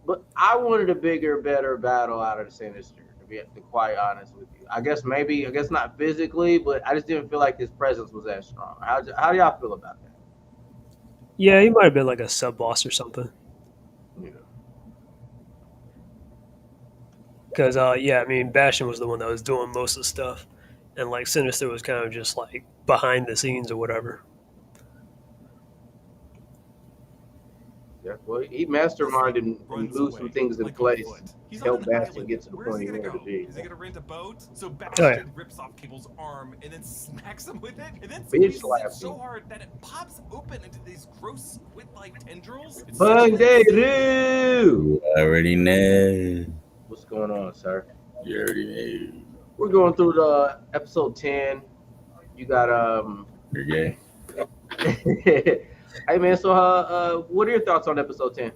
Speaker 1: but I wanted a bigger, better battle out of the Sinister. To be quite honest with you, I guess not physically, but I just didn't feel like his presence was that strong. How do y'all feel about that?
Speaker 5: Yeah, he might have been like a sub boss or something.
Speaker 1: Yeah.
Speaker 5: Because yeah, I mean, Bastion was the one that was doing most of the stuff, and like Sinister was kind of just like behind the scenes or whatever.
Speaker 1: Yeah, well, he masterminded and moved some things in place, helped Bastion get to the point he wanted to be.
Speaker 3: Is he gonna rent a boat? So Bastion rips off Cable's arm and then smacks him with it, and then
Speaker 1: Bitch
Speaker 3: squeezes
Speaker 1: slapped
Speaker 3: it so
Speaker 1: him.
Speaker 3: hard that it pops open into these gross squid-like tendrils. It's
Speaker 1: Magneto!
Speaker 13: You already know.
Speaker 1: What's going on, sir?
Speaker 13: You already know.
Speaker 1: We're going through the episode 10. You got
Speaker 13: You're gay.
Speaker 1: Hey man, so what are your thoughts on episode 10?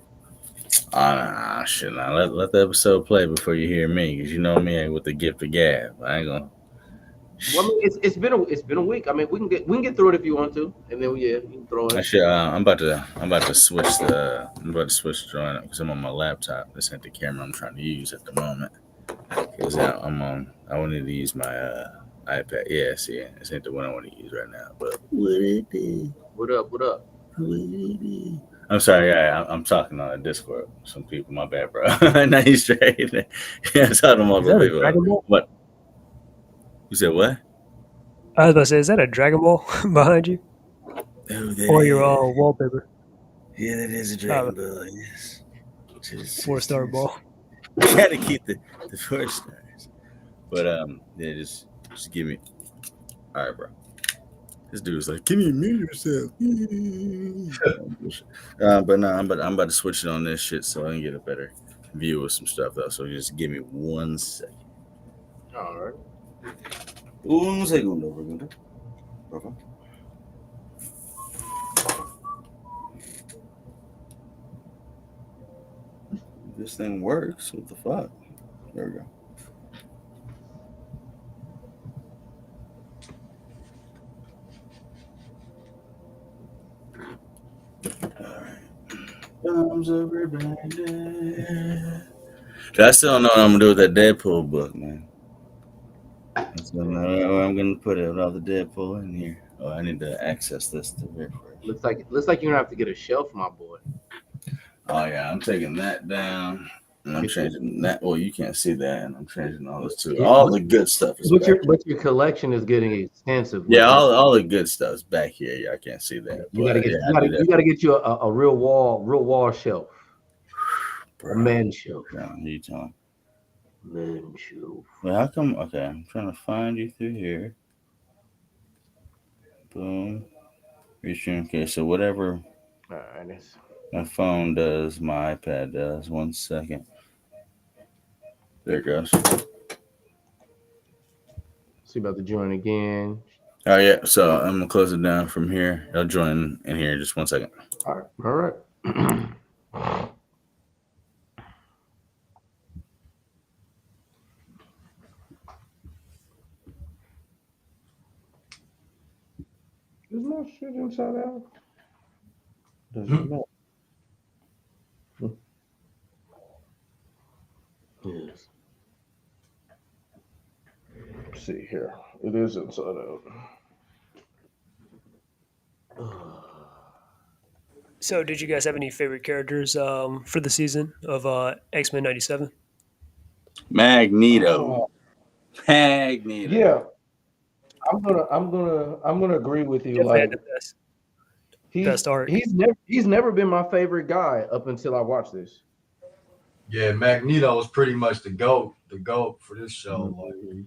Speaker 13: Shit, now let the episode play before you hear me, because you know me with the gift of gab. I ain't gonna.
Speaker 1: Well, I mean, it's been a week. I mean, we can get through it if you want to, and then you can throw it.
Speaker 13: Actually, I'm about to switch the join because I'm on my laptop. This ain't the camera I'm trying to use at the moment. Because I wanted to use my iPad. Yeah, see, this ain't the one I want to use right now. But
Speaker 1: What up?
Speaker 13: I'm sorry, I'm talking on Discord with some people. My bad, bro. Now he's straight. Yeah, I'm talking to multiple people. What? You said what?
Speaker 5: I was about to say, is that a Dragon Ball behind you? Or your wallpaper?
Speaker 13: Yeah, that is a Dragon Ball, yes.
Speaker 5: 4-star ball.
Speaker 13: You gotta keep the 4 stars. But yeah, just give me. All right, bro. This dude's like, "Can you mute yourself?" But no, I'm about to switch it on this shit so I can get a better view of some stuff though. So just give me 1 second.
Speaker 1: All right.
Speaker 13: Un segundo, por favor. This thing works. What the fuck? There we go. Thumbs over blinded. I still don't know what I'm gonna do with that Deadpool book, man. I still don't know where I'm gonna put it with all the Deadpool in here. Oh, I need to access this to here first.
Speaker 1: Looks like you're gonna have to get a shelf, my boy.
Speaker 13: Oh yeah, I'm taking that down. And I'm changing that. Well, you can't see that, and I'm changing all this too. All the good stuff is back.
Speaker 1: But your collection is getting extensive.
Speaker 13: Yeah, all the good stuff is back here. Yeah, I can't see that.
Speaker 1: You gotta get you a real wall shelf. A man shelf.
Speaker 13: You telling?
Speaker 1: Man shelf.
Speaker 13: Well, how come? Okay, I'm trying to find you through here. Boom. Okay, so whatever my phone does, my iPad does. 1 second. There it goes.
Speaker 1: So you about to join again.
Speaker 13: Oh yeah, so I'm gonna close it down from here. I'll join in here in just 1 second.
Speaker 1: All right. Is my shit inside out? Does it not? Yes. Let's see here. It is inside out.
Speaker 5: So, did you guys have any favorite characters for the season of X-Men '97?
Speaker 13: Magneto. Magneto.
Speaker 1: Yeah, I'm gonna agree with you.
Speaker 5: Definitely
Speaker 1: Like
Speaker 5: had the best arc.
Speaker 1: He's never been my favorite guy up until I watched this.
Speaker 2: Yeah, Magneto was pretty much the goat for this show. Like,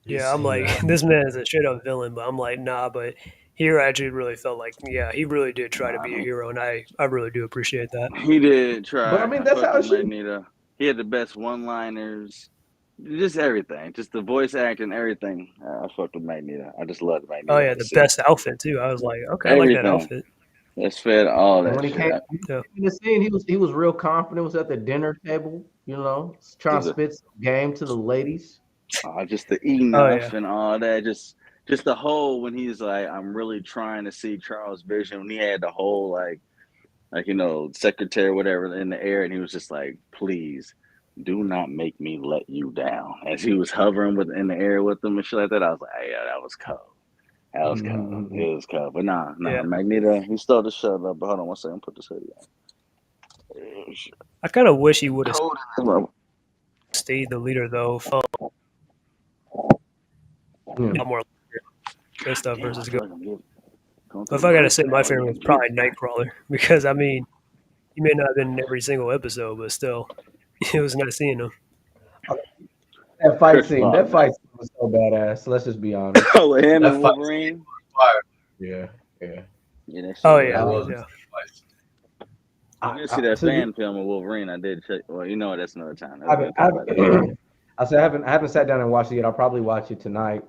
Speaker 5: yeah, I'm like, this man is a straight up villain, but I'm like, nah. But here, I actually really felt like, yeah, he really did try to be a hero, and I really do appreciate that.
Speaker 13: He did try.
Speaker 1: But I mean, that's how
Speaker 13: Magneto. He had the best one-liners, just everything, just the voice acting, everything. I fucked with Magneto. I just loved Magneto.
Speaker 5: Oh yeah, the best outfit too. I was like, okay, I like that outfit.
Speaker 13: That's fed all that.
Speaker 1: When he came in the scene, he was real confident. Was at the dinner table, trying to spit some game to the ladies.
Speaker 13: Just the enough and all that. Just the whole when he's like, I'm really trying to see Charles' vision. When he had the whole like secretary whatever in the air, and he was just like, please do not make me let you down. As he was hovering in the air with them and shit like that, I was like, yeah, that was cold. That was cold. It was cold. But nah, Magneto, he stole the show up. But hold on 1 second, put this hoodie on.
Speaker 5: I kind of wish he would have stayed the leader though. More good stuff versus good. But if I gotta say, my favorite was probably Nightcrawler because I mean, he may not have been in every single episode, but still, it was nice seeing him.
Speaker 1: That fight scene was so badass. Let's just be honest.
Speaker 13: Oh, him and Wolverine.
Speaker 1: Yeah.
Speaker 5: Oh yeah.
Speaker 13: I didn't see that fan film of Wolverine. I did check. Well, that's another time.
Speaker 1: I haven't sat down and watched it yet. I'll probably watch it tonight.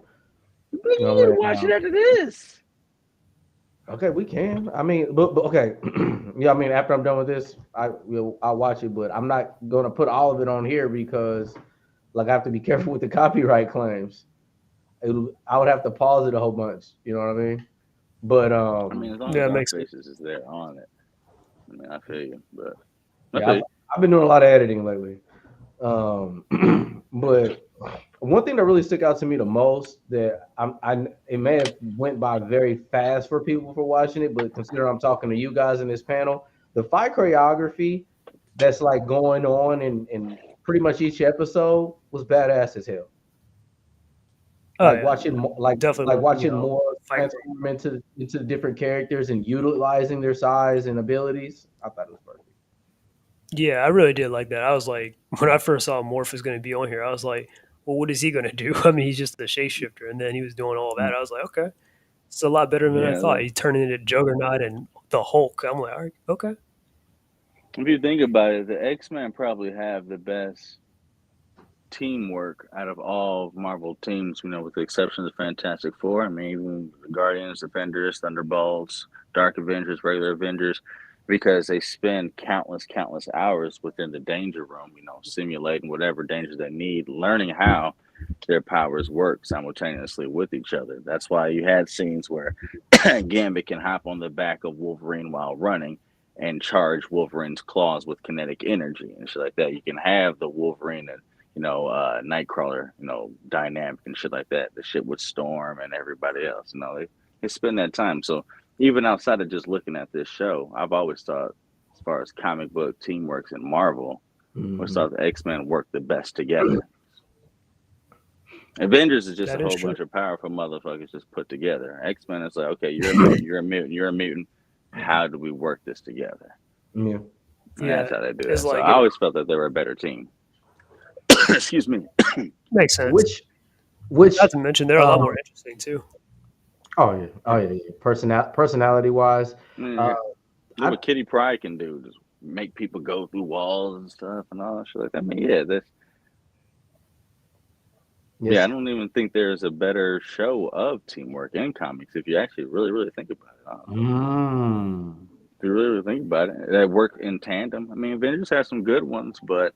Speaker 13: You need to watch it after this.
Speaker 1: Okay, we can. I mean, but okay. Yeah, I mean, after I'm done with this, I'll watch it. But I'm not gonna put all of it on here because, like, I have to be careful with the copyright claims. I would have to pause it a whole bunch. You know what I mean? But
Speaker 13: I mean, as long as our faces is there on it. I mean, I feel you, but
Speaker 1: I've been doing a lot of editing lately. But one thing that really stuck out to me the most that it may have went by very fast for people for watching it, but considering I'm talking to you guys in this panel, the fight choreography that's like going on in pretty much each episode was badass as hell. Watching more transform into the different characters and utilizing their size and abilities. I thought it was perfect.
Speaker 5: Yeah, I really did like that. I was like, when I first saw Morph was going to be on here, I was like, well, what is he going to do? I mean, he's just the shapeshifter, and then he was doing all that. I was like, okay. It's a lot better than I
Speaker 13: Yeah,
Speaker 5: thought. He turned into Juggernaut and the Hulk. I'm like, all right, okay.
Speaker 13: if you think about it, the X-Men probably have the best teamwork out of all Marvel teams, with the exception of the Fantastic Four. I mean, even the Guardians, Avengers, Thunderbolts, Dark Avengers, regular Avengers, because they spend countless hours within the danger room, simulating whatever danger they need, learning how their powers work simultaneously with each other. That's why you had scenes where Gambit can hop on the back of Wolverine while running and charge Wolverine's claws with kinetic energy and shit like that. You can have the Wolverine and Nightcrawler, dynamic and shit like that. The shit with Storm and everybody else. They spend that time. So even outside of just looking at this show, I've always thought, as far as comic book teamworks in Marvel, I always thought the X-Men work the best together. Avengers is just
Speaker 5: That
Speaker 13: a
Speaker 5: is
Speaker 13: whole
Speaker 5: true.
Speaker 13: bunch of powerful motherfuckers just put together. X-Men is like, okay, you're a mutant, you're a mutant, you're a mutant. How do we work this together?
Speaker 1: Yeah.
Speaker 13: And
Speaker 5: Yeah,
Speaker 13: that's how they do
Speaker 5: it's
Speaker 13: that. So
Speaker 5: like
Speaker 13: I always felt that they were a better team. Excuse me.
Speaker 5: makes sense.
Speaker 1: Which
Speaker 5: Not to mention they're a lot more interesting too.
Speaker 1: Oh yeah. Personality wise,
Speaker 13: Look what Kitty Pryde can do. Just make people go through walls and stuff and all that shit like that. I mean, yeah, that's
Speaker 1: yes.
Speaker 13: yeah, I don't even think there's a better show of teamwork in comics if you actually really, really think about it. If you really, really think about it, they work in tandem. I mean, Avengers has some good ones, but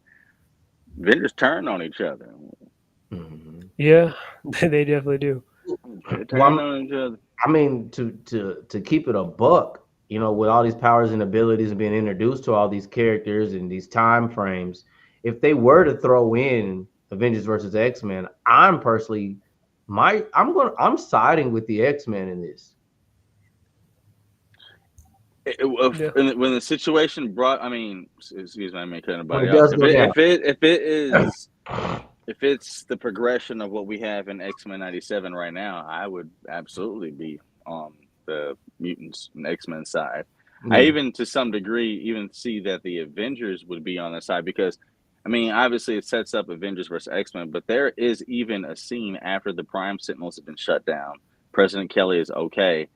Speaker 13: Avengers turn on each other.
Speaker 5: Yeah, they definitely do.
Speaker 13: They turn on each other.
Speaker 1: I mean, to keep it a buck, with all these powers and abilities and being introduced to all these characters and these time frames, if they were to throw in Avengers versus X-Men, I'm personally I'm siding with the X-Men in this.
Speaker 13: When the situation brought, I mean, excuse me, I may cut anybody
Speaker 1: When it
Speaker 13: off.
Speaker 1: does go down.
Speaker 13: If it's the progression of what we have in X-Men 97 right now, I would absolutely be on the mutants and X-Men side. I even, to some degree, even see that the Avengers would be on the side because, I mean, obviously it sets up Avengers versus X-Men, but there is even a scene after the Prime Sentinels have been shut down. President Kelly is okay.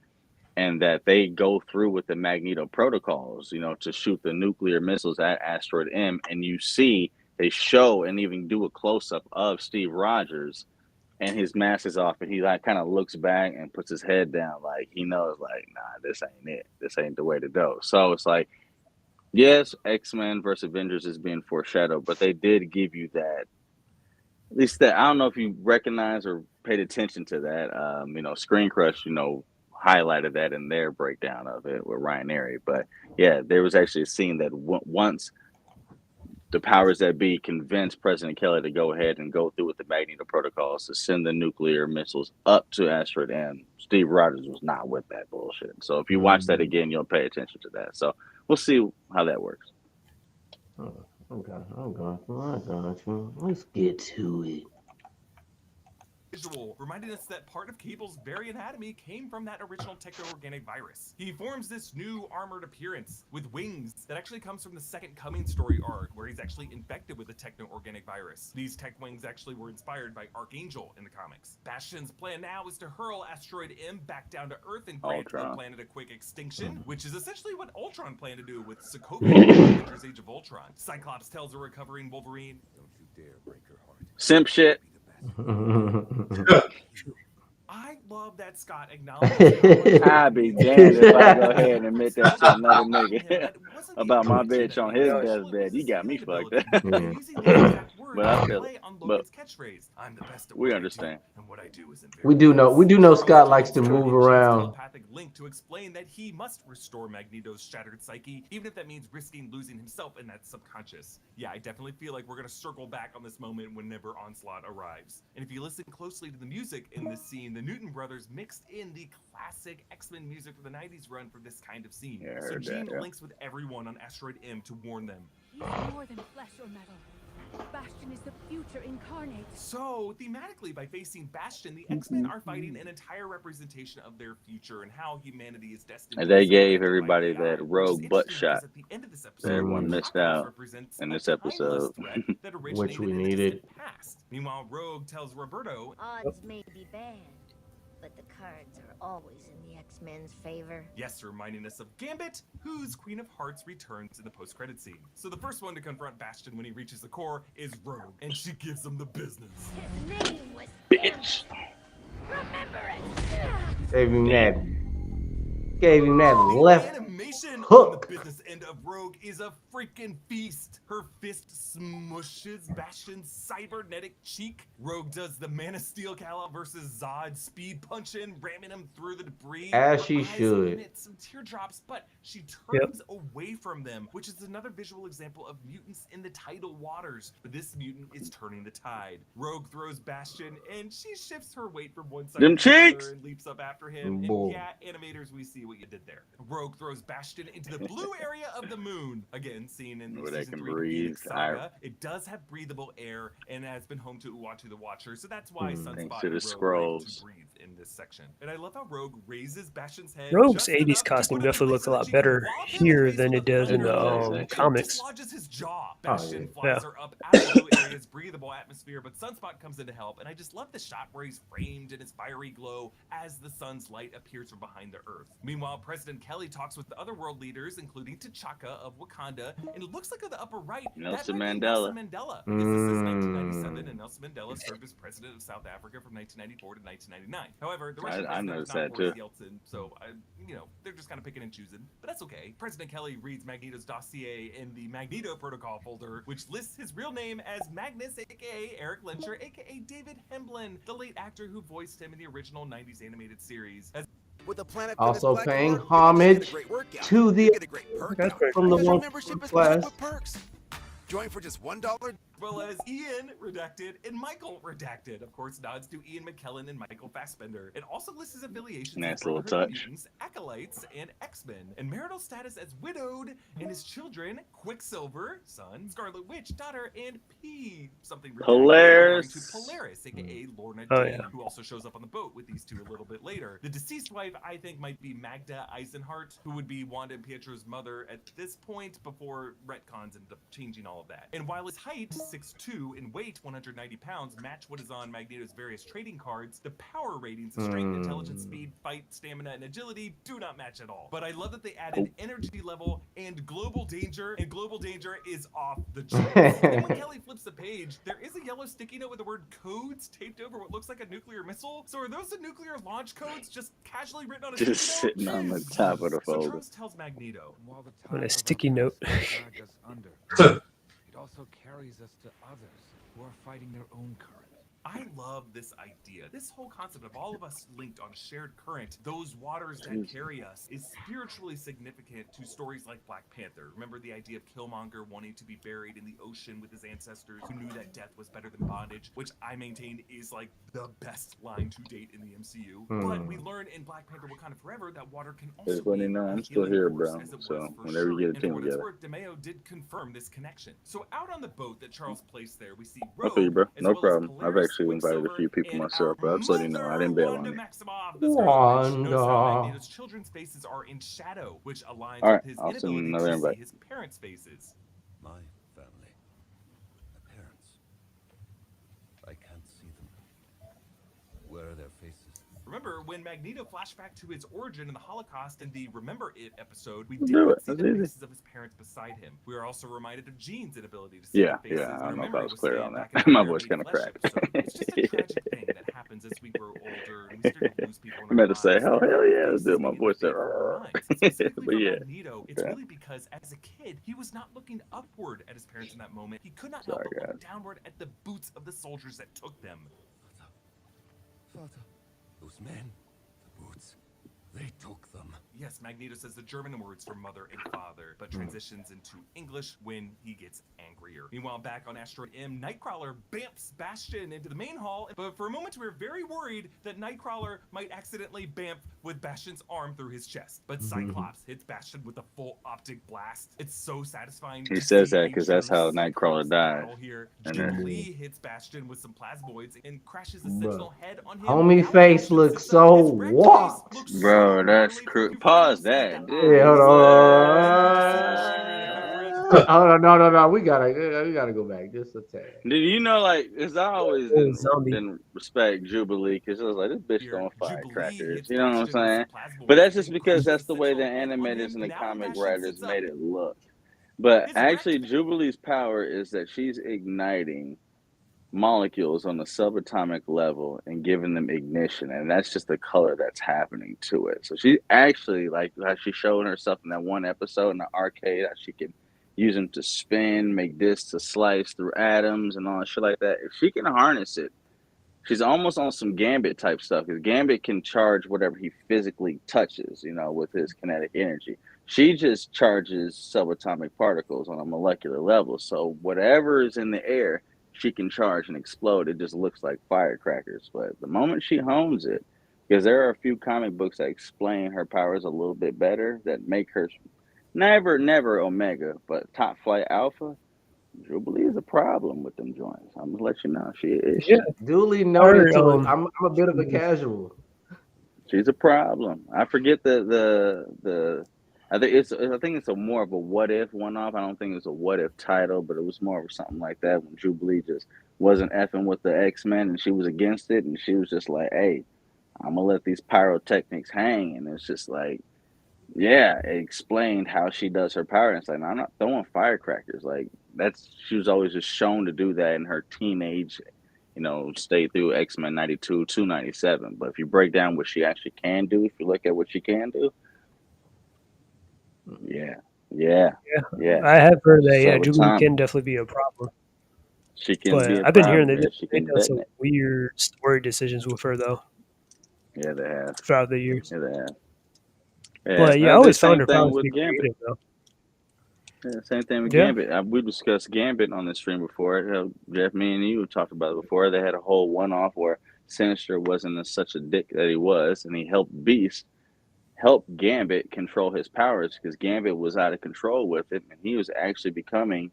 Speaker 13: And that they go through with the Magneto protocols, to shoot the nuclear missiles at Asteroid M. And you see, they show and even do a close-up of Steve Rogers, and his mask is off, and he like kind of looks back and puts his head down, like he knows, like, nah, this ain't it. This ain't the way to go. So it's like, yes, X-Men versus Avengers is being foreshadowed, but they did give you that. At least that, I don't know if you recognize or paid attention to that. Screen Crush, highlighted that in their breakdown of it with Ryan Airy. But yeah, there was actually a scene that once the powers that be convinced President Kelly to go ahead and go through with the Magneto protocols to send the nuclear missiles up to Asteroid M, Steve Rogers was not with that bullshit. So if you watch that again, you'll pay attention to that. So we'll see how that works.
Speaker 1: Let's get to it.
Speaker 3: Visual, reminding us that part of Cable's very anatomy came from that original techno-organic virus. He forms this new armored appearance with wings that actually comes from the Second Coming story arc, where he's actually infected with a techno-organic virus. These tech wings actually were inspired by Archangel in the comics. Bastion's plan now is to hurl Asteroid M back down to Earth and grant the planet a quick extinction, which is essentially what Ultron planned to do with Sokovia in Avengers Age of Ultron. Cyclops tells a recovering Wolverine, "Don't you dare break her heart."
Speaker 13: Simp shit.
Speaker 3: I love that Scott acknowledged.
Speaker 13: I'd be damned if I go ahead and admit that to another nigga about my bitch on his deathbed. You got me fucked up. But we understand.
Speaker 1: We do know Scott likes to move around.
Speaker 3: Link to explain that he must restore Magneto's shattered psyche, even if that means risking losing himself in that subconscious. Yeah, I definitely feel like we're gonna circle back on this moment whenever Onslaught arrives. And if you listen closely to the music in this scene, the Newton brothers mixed in the classic X-Men music for the 90s run for this kind of scene.
Speaker 13: Yeah,
Speaker 3: so Jean
Speaker 13: that, yeah.
Speaker 3: links with everyone on Asteroid M to warn them.
Speaker 8: He's more than flesh or metal. Bastion is the future incarnate.
Speaker 3: So, thematically, by facing Bastion, the X-Men are fighting an entire representation of their future and how humanity is destined.
Speaker 13: And they gave everybody that rogue butt shot that everyone missed out in this episode.
Speaker 1: Which we needed.
Speaker 3: Meanwhile, Rogue tells Roberto,
Speaker 8: odds may be bad,
Speaker 14: But the cards are always in the X-Men's favor.
Speaker 3: Yes, reminding us of Gambit, whose Queen of Hearts returns in the post-credit scene. So the first one to confront Bastion when he reaches the core is Rogue, and she gives him the business.
Speaker 14: His name was
Speaker 1: Bitch.
Speaker 14: Remember it.
Speaker 1: Gave him that left
Speaker 3: Animation
Speaker 1: hook.
Speaker 3: on the business end of Rogue is a freaking feast. Her fist smushes Bastion's cybernetic cheek. Rogue does the Man of Steel Kal versus Zod speed punching, ramming him through the debris.
Speaker 1: As she
Speaker 3: Her eyes
Speaker 1: should.
Speaker 3: emit some teardrops, but she turns away from them, which is another visual example of mutants in the tidal waters. But this mutant is turning the tide. Rogue throws Bastion, and she shifts her weight from one side
Speaker 13: Them
Speaker 3: to the other
Speaker 13: cheeks!
Speaker 3: and leaps up after him.
Speaker 1: Boy.
Speaker 3: And yeah, animators, we see what you did there. Rogue throws Bastion into the blue area of the moon. Again, seen in
Speaker 13: Where they
Speaker 3: season
Speaker 13: can
Speaker 3: 3
Speaker 13: breathe.
Speaker 3: Phoenix Saga. It does have breathable air and has been home to Uatu the Watcher, so that's why
Speaker 13: Thanks
Speaker 3: Sunspot
Speaker 13: to the
Speaker 3: and Rogue were able to
Speaker 13: scrolls.
Speaker 3: breathe in this section. And I love how Rogue raises Bastion's head.
Speaker 5: Rogue's
Speaker 3: just
Speaker 5: 80s
Speaker 3: enough to
Speaker 5: costume
Speaker 3: put him in
Speaker 5: definitely
Speaker 3: place
Speaker 5: looks a
Speaker 3: so that
Speaker 5: lot
Speaker 3: she can
Speaker 5: better
Speaker 3: wallop him in
Speaker 5: here
Speaker 3: the
Speaker 5: than
Speaker 3: face
Speaker 5: it does in
Speaker 3: with
Speaker 5: the
Speaker 3: a thunder.
Speaker 5: comics.
Speaker 3: Dislodges his jaw.
Speaker 1: Oh,
Speaker 3: Bastion
Speaker 1: yeah.
Speaker 3: flies her up out of the blue area's breathable atmosphere, but Sunspot comes in to help, and I just love the shot where he's framed in his fiery glow as the sun's light appears from behind the earth. Meanwhile, President Kelly talks with the other world leaders, including T'Chaka of Wakanda, and it looks like on the upper right,
Speaker 13: Nelson
Speaker 3: that might be
Speaker 13: Mandela.
Speaker 3: Nelson Mandela. Because this is 1997, and Nelson Mandela served as president of South Africa from 1994 to 1999. However, the Russian
Speaker 13: I
Speaker 3: president
Speaker 13: noticed
Speaker 3: was not
Speaker 13: that
Speaker 3: Boris
Speaker 13: too.
Speaker 3: Yeltsin, so they're just kind of picking and choosing, but that's okay. President Kelly reads Magneto's dossier in the Magneto protocol folder, which lists his real name as Magnus, aka Eric Lencher, aka David Hemblin, the late actor who voiced him in the original 90s animated series.
Speaker 15: With the Planet
Speaker 1: Also
Speaker 15: Fitness
Speaker 1: paying
Speaker 15: Black Card, you
Speaker 1: homage
Speaker 15: get a great workout.
Speaker 1: to
Speaker 15: You
Speaker 1: the
Speaker 15: get a great perk
Speaker 5: That's
Speaker 15: out,
Speaker 5: pretty
Speaker 1: from the
Speaker 15: because your
Speaker 1: one
Speaker 15: membership is
Speaker 1: class.
Speaker 15: packed with perks. Join for just $1.
Speaker 3: Well as Ian Redacted and Michael Redacted. Of course, nods to Ian McKellen and Michael Fassbender. It also lists his affiliations
Speaker 13: Nice
Speaker 3: as
Speaker 13: little
Speaker 3: Brotherhood of
Speaker 13: touch.
Speaker 3: Mutants, Acolytes, and X-Men, and marital status as widowed, and his children, Quicksilver, son, Scarlet Witch, daughter, and P, something referring to Polaris, aka Lorna
Speaker 5: Oh,
Speaker 3: Dane,
Speaker 5: yeah.
Speaker 3: who also shows up on the boat with these two a little bit later. The deceased wife, I think, might be Magda Eisenhart, who would be Wanda and Pietro's mother at this point before retcons ended up changing all of that. And while his height, 6'2", and weight, 190 pounds, match what is on Magneto's various trading cards, the power ratings of strength, intelligence, speed, fight, stamina, and agility do not match at all. But I love that they added energy level and global danger, and global danger is off the charts. And when Kelly flips the page, there is a yellow sticky note with the word codes taped over what looks like a nuclear missile. So are those the nuclear launch codes just casually written on a
Speaker 13: Just
Speaker 3: sticky
Speaker 13: sitting
Speaker 3: note?
Speaker 13: on the top of the
Speaker 3: So
Speaker 13: folder.
Speaker 3: Charles tells Magneto,
Speaker 5: On a sticky note.
Speaker 6: drag us under, it also carries us to others who are fighting their own current.
Speaker 3: I love this idea. This whole concept of all of us linked on shared current, those waters that carry us, is spiritually significant to stories like Black Panther. Remember the idea of Killmonger wanting to be buried in the ocean with his ancestors who knew that death was better than bondage, which I maintain is like the best line to date in the MCU. But we learn in Black Panther Wakanda Forever that water can also
Speaker 13: Just letting
Speaker 3: be
Speaker 13: you know
Speaker 3: a
Speaker 13: I'm still
Speaker 3: healing
Speaker 13: here,
Speaker 3: force,
Speaker 13: bro.
Speaker 3: as it was
Speaker 13: So
Speaker 3: for
Speaker 13: whenever you get a
Speaker 3: And for
Speaker 13: team
Speaker 3: what it's
Speaker 13: together.
Speaker 3: worth, DeMeo did confirm this connection. So out on the boat that Charles placed there, we see
Speaker 13: I feel you,
Speaker 3: Rogue,
Speaker 13: bro.
Speaker 3: as
Speaker 13: No
Speaker 3: well as
Speaker 13: problem. I've
Speaker 3: Polaris,
Speaker 13: actually invited a
Speaker 3: Quicksilver,
Speaker 13: few people
Speaker 3: and
Speaker 13: myself, but
Speaker 3: our
Speaker 13: I'm just letting you know I didn't bail
Speaker 3: Wanda
Speaker 13: on you.
Speaker 3: Maximoff, the Scarlet Witch. Notice how
Speaker 1: Wanda.
Speaker 3: Magneto's children's faces are in shadow, which aligns
Speaker 13: All right,
Speaker 3: with his
Speaker 13: I'll send
Speaker 3: inability
Speaker 13: another
Speaker 3: to
Speaker 13: invite.
Speaker 3: see his parents' faces.
Speaker 6: My family. My parents. I can't see them. Where are their faces?
Speaker 3: Remember, when Magneto flashed back to his origin in the Holocaust in the Remember It episode, we did
Speaker 13: Do
Speaker 3: not
Speaker 13: it.
Speaker 3: see
Speaker 13: That's
Speaker 3: the
Speaker 13: easy.
Speaker 3: faces of his parents beside him. We are also reminded of Jean's inability to see
Speaker 13: Yeah,
Speaker 3: the faces.
Speaker 13: yeah. I don't
Speaker 3: in
Speaker 13: know if I
Speaker 3: Memory
Speaker 13: was clear
Speaker 3: stated
Speaker 13: on
Speaker 3: back
Speaker 13: that.
Speaker 3: in the
Speaker 13: My
Speaker 3: Bear
Speaker 13: voice
Speaker 3: Made
Speaker 13: kind of
Speaker 3: Flesh
Speaker 13: cracked.
Speaker 3: episode. It's just a tragic thing that happens as we grow older and we start to lose people in
Speaker 13: I'm
Speaker 3: our
Speaker 13: about to say,
Speaker 3: lives.
Speaker 13: hell
Speaker 3: There are
Speaker 13: yeah, let's
Speaker 3: faces
Speaker 13: do it. My
Speaker 3: we
Speaker 13: voice
Speaker 3: get
Speaker 13: there.
Speaker 3: in our minds. And specifically
Speaker 13: But
Speaker 3: for
Speaker 13: yeah.
Speaker 3: Magneto, it's
Speaker 13: Yeah.
Speaker 3: really because as a kid, he was not looking upward at his parents in that moment. He could not
Speaker 13: Sorry,
Speaker 3: help but
Speaker 13: guys.
Speaker 3: look downward at the boots of the soldiers that took them.
Speaker 6: Father. Those men. The boots. They took them.
Speaker 3: Yes, Magneto says the German words for mother and father, but transitions into English when he gets angrier. Meanwhile, back on Asteroid M, Nightcrawler bamps Bastion into the main hall, but for a moment we were very worried that Nightcrawler might accidentally bamf with Bastion's arm through his chest. But Cyclops hits Bastion with a full optic blast. It's so satisfying.
Speaker 13: He
Speaker 3: to
Speaker 13: says
Speaker 3: see
Speaker 13: that
Speaker 3: a
Speaker 13: because that's
Speaker 3: true
Speaker 13: how
Speaker 3: Cyclops
Speaker 13: Nightcrawler died.
Speaker 3: battle here.
Speaker 13: And
Speaker 3: Jim
Speaker 13: then-
Speaker 3: Lee hits Bastion with some plasmoids and crashes the Sentinel head on him.
Speaker 1: Homie
Speaker 3: Now
Speaker 1: face
Speaker 3: Bastion
Speaker 1: looks
Speaker 3: sits up.
Speaker 1: so
Speaker 3: His wrecked face
Speaker 1: warped.
Speaker 3: looks so
Speaker 13: Bro, that's
Speaker 3: gnarly for
Speaker 13: cruel.
Speaker 3: a few
Speaker 13: Pause
Speaker 3: frames,
Speaker 13: that.
Speaker 3: but the
Speaker 13: dude.
Speaker 1: Yeah, hold
Speaker 3: eyes,
Speaker 1: on.
Speaker 3: and you see machinery in the background.
Speaker 1: No. We gotta go back just a tad.
Speaker 13: Did you know, like, cause I always
Speaker 5: Oh, zombie.
Speaker 13: didn't respect Jubilee because I was like, this bitch
Speaker 3: Here,
Speaker 13: throwing
Speaker 3: Jubilee
Speaker 13: firecrackers.
Speaker 3: hits
Speaker 13: You know what I'm
Speaker 3: action with
Speaker 13: saying?
Speaker 3: some
Speaker 13: But
Speaker 3: plasmoids
Speaker 13: that's just
Speaker 3: and
Speaker 13: because
Speaker 3: crushes
Speaker 13: that's the way the
Speaker 3: Central Hit on
Speaker 13: animators
Speaker 3: him.
Speaker 13: and the
Speaker 3: Now
Speaker 13: comic
Speaker 3: Bastion
Speaker 13: writers
Speaker 3: sits up.
Speaker 13: made it look. But
Speaker 3: His
Speaker 13: actually,
Speaker 3: wrecked.
Speaker 13: Jubilee's power is that she's igniting molecules on the subatomic level and giving them ignition, and that's just the color that's happening to it. So she actually, like how she showed herself in that one episode in the arcade, how she can use them to spin, make discs to slice through atoms and all that shit like that. If she can harness it, she's almost on some Gambit type stuff because Gambit can charge whatever he physically touches, with his kinetic energy. She just charges subatomic particles on a molecular level. So whatever is in the air, she can charge and explode. It just looks like firecrackers. But the moment she hones it, because there are a few comic books that explain her powers a little bit better that make her never Omega, but top flight Alpha. Jubilee is a problem with them joints. I'm gonna let you know she is.
Speaker 5: Yeah,
Speaker 1: Duly
Speaker 5: I
Speaker 1: noted
Speaker 5: heard,
Speaker 1: to it. I'm a bit of a casual.
Speaker 13: She's a problem. I forget the. I think it's a more of a what if one off. I don't think it's a what if title, but it was more of something like that when Jubilee just wasn't effing with the X-Men and she was against it and she was just like, hey, I'm gonna let these pyrotechnics hang, and it's just like, yeah, it explained how she does her power. And it's like, no, I'm not throwing firecrackers. Like she was always just shown to do that in her teenage, stay through X-Men 92 to 97. But if you break down what she actually can do, if you look at what she can do, yeah.
Speaker 5: I have heard that. Yeah, Jubilee
Speaker 13: Subatomic.
Speaker 5: can definitely be a problem.
Speaker 13: She can be
Speaker 5: But
Speaker 13: a
Speaker 5: I've been hearing
Speaker 13: problem.
Speaker 5: that
Speaker 13: Yeah, she
Speaker 5: they've
Speaker 13: can
Speaker 5: done some
Speaker 13: detonate.
Speaker 5: weird story decisions with her though
Speaker 13: Yeah, they have.
Speaker 5: throughout the years.
Speaker 13: Yeah, they have. Yeah,
Speaker 5: But yeah, I
Speaker 13: the
Speaker 5: always found
Speaker 13: same
Speaker 5: her
Speaker 13: thing
Speaker 5: powers to
Speaker 13: with
Speaker 5: be
Speaker 13: Gambit.
Speaker 5: creative though.
Speaker 13: Yeah, same thing with
Speaker 5: Yeah.
Speaker 13: Gambit. We discussed Gambit on the stream before. Jeff, me and you have talked about it before. They had a whole one-off where Sinister wasn't such a dick that he was, and he helped Beast help Gambit control his powers because Gambit was out of control with it, and he was actually becoming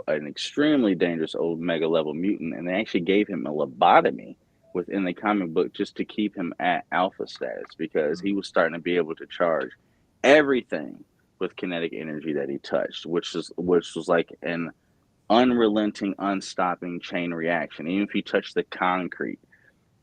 Speaker 13: an extremely dangerous old mega level mutant. And they actually gave him a lobotomy within the comic book just to keep him at alpha status because he was starting to be able to charge everything with kinetic energy that he touched, which was like an unrelenting, unstopping chain reaction. Even if he touched the concrete,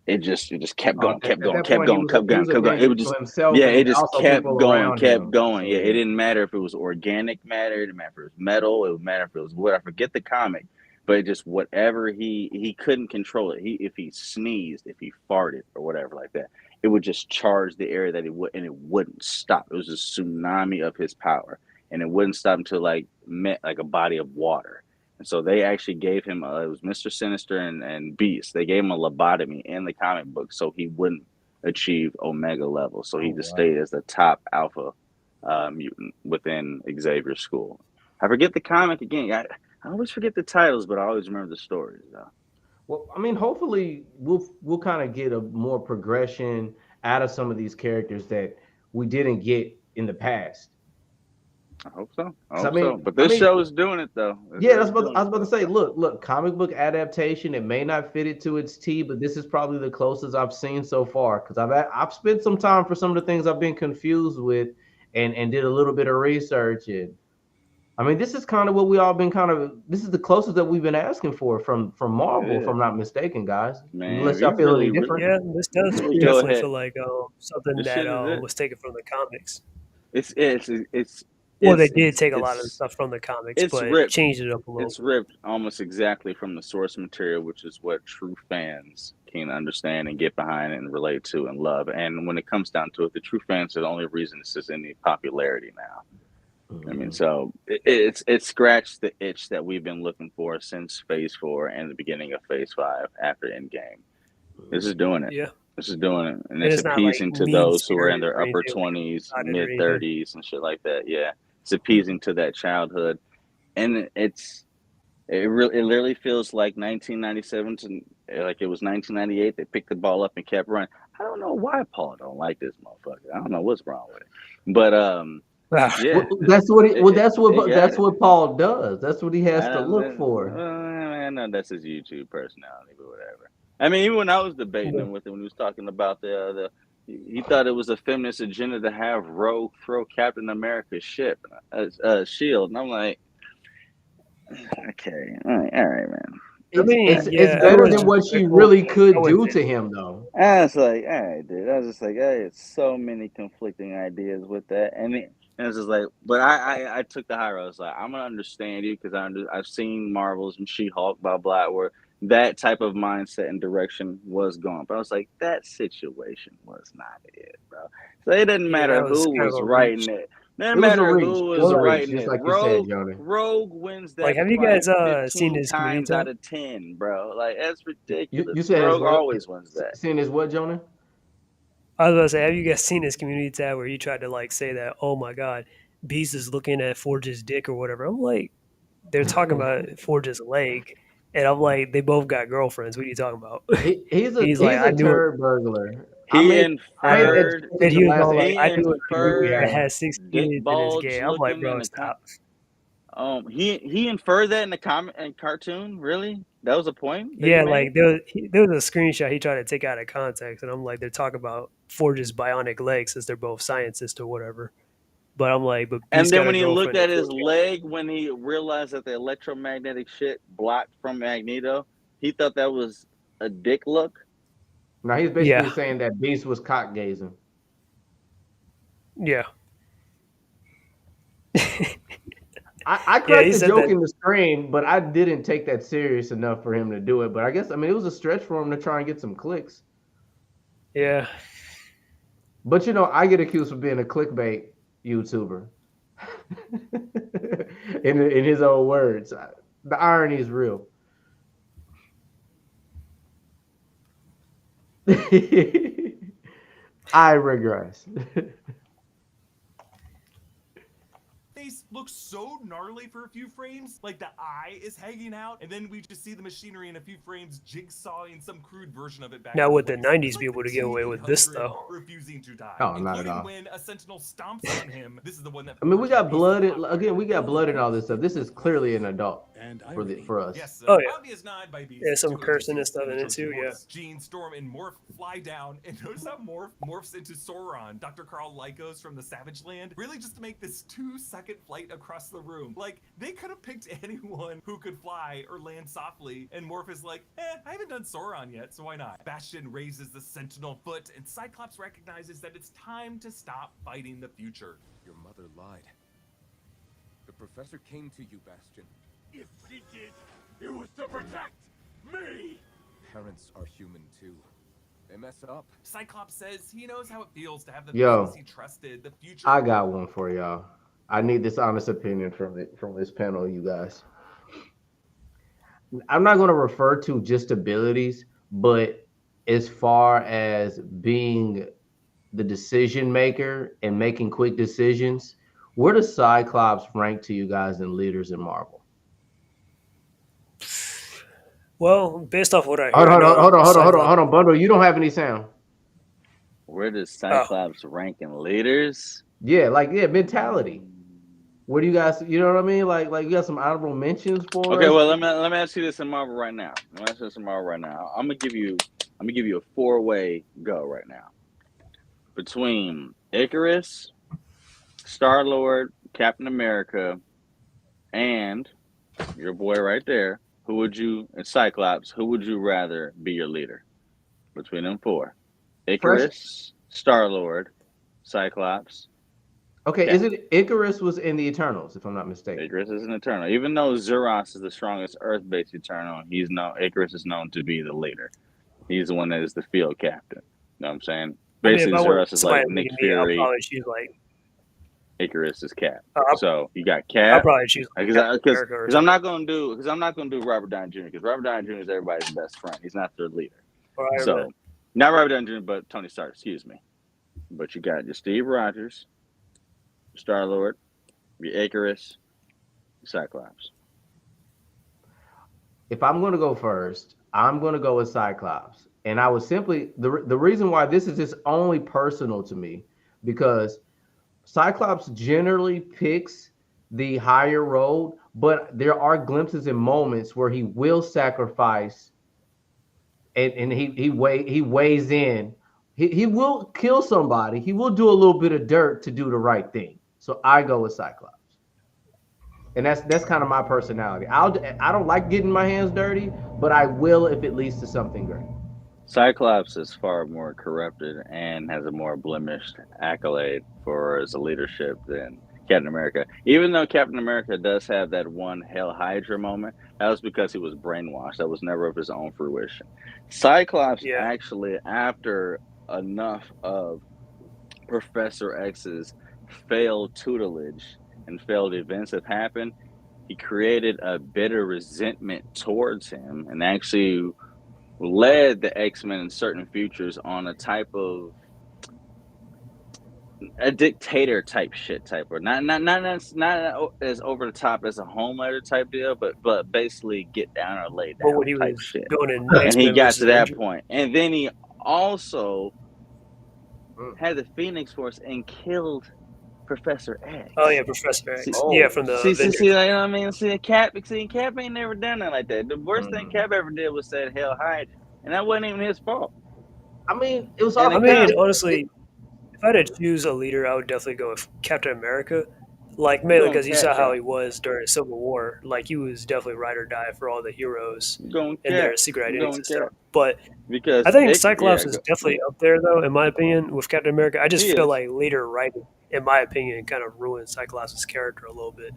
Speaker 13: it just kept going, kept
Speaker 1: At
Speaker 13: going,
Speaker 1: that
Speaker 13: kept
Speaker 1: point,
Speaker 13: going, kept
Speaker 1: he
Speaker 13: going,
Speaker 1: was a
Speaker 13: kept going. It
Speaker 1: danger
Speaker 13: would
Speaker 1: to
Speaker 13: just,
Speaker 1: himself
Speaker 13: yeah, it
Speaker 1: and
Speaker 13: just
Speaker 1: also people around
Speaker 13: kept
Speaker 1: him.
Speaker 13: going.
Speaker 1: So,
Speaker 13: Yeah, it didn't matter if it was organic matter, it didn't matter if it was metal, it would matter if it was wood. I forget the comic, but it just whatever he couldn't control it. If he sneezed, if he farted or whatever like that, it would just charge the area that it would, and it wouldn't stop. It was a tsunami of his power, and it wouldn't stop until met like a body of water. And so they actually gave him it was Mr. Sinister and Beast. They gave him a lobotomy in the comic book so he wouldn't achieve Omega level. So he just stayed as the top alpha mutant within Xavier's school. I forget the comic again. I always forget the titles, but I always remember the stories though.
Speaker 1: well, I mean, hopefully we'll kind of get a more progression out of some of these characters that we didn't get in the past.
Speaker 13: I hope so.
Speaker 1: So.
Speaker 13: But this show is doing it though.
Speaker 1: Yeah, I was about to say, look, comic book adaptation. It may not fit it to its T, but this is probably the closest I've seen so far because I've spent some time for some of the things I've been confused with, and did a little bit of research. And I mean, this is kind of what we all been this is the closest that we've been asking for from Marvel, if I'm not mistaken, guys.
Speaker 13: Man,
Speaker 1: unless y'all feel any different.
Speaker 5: Yeah, this does
Speaker 13: really
Speaker 5: definitely feel like something
Speaker 13: This
Speaker 5: that
Speaker 13: shit is it.
Speaker 5: was taken from the comics.
Speaker 13: Well,
Speaker 5: they did take a lot of stuff from the comics, but changed it up a little.
Speaker 13: It's ripped almost exactly from the source material, which is what true fans can understand and get behind and relate to and love. And when it comes down to it, the true fans are the only reason this is any popularity now. I mean, so it scratched the itch that we've been looking for since Phase 4 and the beginning of Phase 5 after Endgame. This is doing it.
Speaker 5: Yeah.
Speaker 13: This is doing it. And
Speaker 5: it's
Speaker 13: appeasing to those who are in their upper 20s, mid 30s,
Speaker 5: anything.
Speaker 13: and shit like that. Yeah. It's appeasing to that childhood. And it literally feels like 1997 to like it was 1998. They picked the ball up and kept running. I don't know why Paul don't like this motherfucker. I don't know what's wrong with it. But yeah,
Speaker 1: that's what Paul does. That's what he has to look for.
Speaker 13: I know that's his YouTube personality, but whatever. I mean, even when I was debating him with him, when he was talking about he thought it was a feminist agenda to have Rogue throw Captain America's shield, and I'm like,
Speaker 16: Okay, all right, man.
Speaker 5: I mean,
Speaker 1: It's
Speaker 5: yeah,
Speaker 1: better
Speaker 5: everyone's
Speaker 1: than
Speaker 5: just
Speaker 1: what she
Speaker 5: critical,
Speaker 1: really
Speaker 5: but I
Speaker 1: could
Speaker 5: wouldn't
Speaker 1: do
Speaker 5: say
Speaker 1: to
Speaker 5: it's
Speaker 1: him, though.
Speaker 16: I was like, all right, dude. I was just like, I had so many conflicting ideas with that, and it's just like, but I took the high road. I was like, I'm gonna understand you because I've seen Marvels and She-Hulk, blah blah, where that type of mindset and direction was gone. But I was like, that situation was not it, bro. So it didn't
Speaker 5: yeah, that
Speaker 16: matter
Speaker 5: was
Speaker 16: who
Speaker 5: kind of
Speaker 16: was
Speaker 5: a reach.
Speaker 16: writing it. Didn't
Speaker 1: It was a
Speaker 16: matter
Speaker 1: reach.
Speaker 16: who
Speaker 1: It was
Speaker 16: was
Speaker 1: a reach,
Speaker 16: writing
Speaker 1: just
Speaker 16: it.
Speaker 1: like you said,
Speaker 16: Rogue
Speaker 1: Jonah.
Speaker 16: Rogue wins
Speaker 5: Like,
Speaker 16: that
Speaker 5: have you
Speaker 16: fight
Speaker 5: guys seen
Speaker 16: 15
Speaker 5: his community
Speaker 16: times out
Speaker 5: tab?
Speaker 16: of 10, bro. Like that's
Speaker 1: You
Speaker 16: ridiculous.
Speaker 1: said his
Speaker 16: Rogue
Speaker 1: what?
Speaker 16: always wins that.
Speaker 1: Seeing his what, Jonah?
Speaker 5: I was about to say, have you guys seen his community tab where he tried to like say that, oh my god, Beast is looking at Forge's dick or whatever? I'm like, they're talking about Forge's leg, and I'm like, they both got girlfriends. What are you talking about? He's like,
Speaker 1: He's
Speaker 5: I
Speaker 1: a
Speaker 5: knew it.
Speaker 1: turd burglar.
Speaker 16: He
Speaker 5: I
Speaker 1: I made that
Speaker 16: inferred
Speaker 5: and
Speaker 1: change
Speaker 5: he
Speaker 1: the
Speaker 5: was
Speaker 1: last
Speaker 5: all like,
Speaker 16: he
Speaker 5: I knew a dude
Speaker 1: we
Speaker 5: that
Speaker 1: had.
Speaker 16: inferred
Speaker 5: has 6
Speaker 16: dick
Speaker 5: kids and is
Speaker 16: bulge
Speaker 5: gay. I'm like,
Speaker 16: looking in
Speaker 5: bro,
Speaker 16: the
Speaker 5: stop.
Speaker 16: he inferred that in the comment and cartoon. Really, that was a point that he
Speaker 5: Yeah,
Speaker 16: made.
Speaker 5: like there was a screenshot he tried to take out of context, and I'm like, they're talking about Forge's bionic legs since they're both scientists or whatever. But I'm like, but
Speaker 16: And
Speaker 5: Beast
Speaker 16: then
Speaker 5: got a
Speaker 16: when he looked
Speaker 5: girlfriend and
Speaker 16: at his
Speaker 5: Forge got
Speaker 16: leg, when he realized that the electromagnetic shit blocked from Magneto, he thought that was a dick look.
Speaker 1: Now he's basically
Speaker 5: yeah,
Speaker 1: saying that Beast was cock gazing.
Speaker 5: yeah,
Speaker 1: I
Speaker 5: yeah.
Speaker 1: cracked
Speaker 5: He
Speaker 1: the
Speaker 5: said
Speaker 1: joke
Speaker 5: that.
Speaker 1: in the stream, but I didn't take that serious enough for him to do it. But I guess it was a stretch for him to try and get some clicks.
Speaker 5: Yeah,
Speaker 1: But I get accused of being a clickbait YouTuber. in his own words, the irony is real. I regress.
Speaker 3: Face looks so gnarly for a few frames, like the eye is hanging out, and then we just see the machinery in a few frames jigsawing some crude version of it back.
Speaker 5: now
Speaker 3: into
Speaker 5: would the
Speaker 3: place. It's
Speaker 5: '90s
Speaker 3: like
Speaker 5: be able
Speaker 3: the
Speaker 5: to get away with this
Speaker 3: T-800
Speaker 5: though?
Speaker 3: refusing to die,
Speaker 1: Oh, not at
Speaker 3: including
Speaker 1: all.
Speaker 3: when a Sentinel stomps on him. This is the one that.
Speaker 1: I mean, we got
Speaker 3: Forge beats
Speaker 1: blood.
Speaker 3: the top
Speaker 1: Again, we
Speaker 3: right.
Speaker 1: got blood and all this stuff. This is clearly an adult for us.
Speaker 3: Yes,
Speaker 5: Oh yeah,
Speaker 3: obvious nod by Beast.
Speaker 5: yeah. Some
Speaker 3: to
Speaker 5: cursing and
Speaker 3: agencies
Speaker 5: stuff in
Speaker 3: the
Speaker 5: it
Speaker 3: Trojan
Speaker 5: too. Yeah.
Speaker 3: Horse. Jean, Storm, and Morph fly down, and notice how Morph morphs into Sauron, Dr. Carl Lycos from the Savage Land, really just to make this 2-second flight across the room. Like, they could have picked anyone who could fly or land softly, and Morph is like, I haven't done Sauron yet, so why not? Bastion raises the Sentinel foot, and Cyclops recognizes that it's time to stop fighting the future.
Speaker 6: Your mother lied. The professor came to you, Bastion.
Speaker 9: If she did, it was to protect me!
Speaker 6: Parents are human too. They mess up.
Speaker 3: Cyclops says he knows how it feels to have the
Speaker 1: Yo,
Speaker 3: things he trusted, the future.
Speaker 1: I got one for y'all. I need this honest opinion from this panel, you guys. I'm not going to refer to just abilities, but as far as being the decision maker and making quick decisions, where does Cyclops rank to you guys in leaders in Marvel?
Speaker 5: Well, based off what I
Speaker 1: Hold
Speaker 5: hear, I
Speaker 1: on,
Speaker 5: know Cyclops.
Speaker 1: hold on, Bundle. You don't have any sound.
Speaker 16: Where does
Speaker 5: Oh,
Speaker 16: Cyclops rank in leaders?
Speaker 1: Yeah, mentality. What do you guys? You know what I mean? Like you got some honorable mentions for
Speaker 16: Okay,
Speaker 1: us.
Speaker 16: well let me ask you this in Marvel right now. I'm gonna give you a 4-way go right now. Between Icarus, Star-Lord, Captain America, and your boy right there, and Cyclops, who would you rather be your leader? Between them 4.
Speaker 1: Fresh.
Speaker 16: Icarus, Star-Lord, Cyclops.
Speaker 1: Okay,
Speaker 16: Captain.
Speaker 1: is it Icarus was in the Eternals, if I'm not mistaken?
Speaker 16: Icarus is an Eternal. Even though Zuras is the strongest Earth-based Eternal, Icarus is known to be the leader. He's the one that is the field captain. You know what I'm saying?
Speaker 5: I mean,
Speaker 16: Basically,
Speaker 5: if I want
Speaker 16: Zuras is
Speaker 5: somebody
Speaker 16: like Nick
Speaker 5: leading me, I'll
Speaker 16: Fury.
Speaker 5: probably choose like
Speaker 16: Icarus is Cap.
Speaker 5: I'll,
Speaker 16: So you got
Speaker 5: I'll
Speaker 16: Cap.
Speaker 5: probably choose like Captain America or
Speaker 16: Because I'm
Speaker 5: something,
Speaker 16: not gonna do Robert Downey Jr. Because Robert Downey Jr. is everybody's best friend. He's not their leader.
Speaker 5: or Iron Man.
Speaker 16: So not Robert Downey Jr. but Tony Stark. Excuse me. But you got your Steve Rogers, Star-Lord, your Icarus, Cyclops.
Speaker 1: If I'm going to go first, I'm going to go with Cyclops. And I would simply, the reason why this is just only personal to me, because Cyclops generally picks the higher road, but there are glimpses and moments where he will sacrifice and he weighs in. He will kill somebody. He will do a little bit of dirt to do the right thing. So I go with Cyclops. And that's kind of my personality. I don't like getting my hands dirty, but I will if it leads to something great.
Speaker 16: Cyclops is far more corrupted and has a more blemished accolade for his leadership than Captain America. Even though Captain America does have that one Hail Hydra moment, that was because he was brainwashed. That was never of his own fruition. Cyclops actually, after enough of Professor X's failed tutelage and failed events have happened, he created a bitter resentment towards him and actually led the X-Men in certain futures on a type of a dictator type shit type, or not as over the top as a Homelander type deal, but basically get down or lay
Speaker 5: But
Speaker 16: down
Speaker 5: when he
Speaker 16: type
Speaker 5: was
Speaker 16: shit.
Speaker 5: going in
Speaker 16: And he
Speaker 5: X-Men
Speaker 16: got
Speaker 5: versus
Speaker 16: to that
Speaker 5: Avengers,
Speaker 16: point. And then he also had the Phoenix Force and killed Professor X.
Speaker 5: oh yeah, Professor X,
Speaker 16: See,
Speaker 5: yeah, from the
Speaker 16: see,
Speaker 5: Avengers.
Speaker 16: you know what I mean? Cap ain't never done that like that. The worst thing Cap ever did was said Hail Hydra, and that wasn't even his fault.
Speaker 1: I mean, it was.
Speaker 5: I mean, honestly, if I had to choose a leader, I would definitely go with Captain America. Like mainly because you saw how he was during Civil War. Like he was definitely ride or die for all the heroes and their secret identities and stuff. But
Speaker 16: because
Speaker 5: I think Cyclops is definitely up there, though, in my opinion, with Captain America. I just feel like later writing, in my opinion, kind of ruined Cyclops' character a little bit.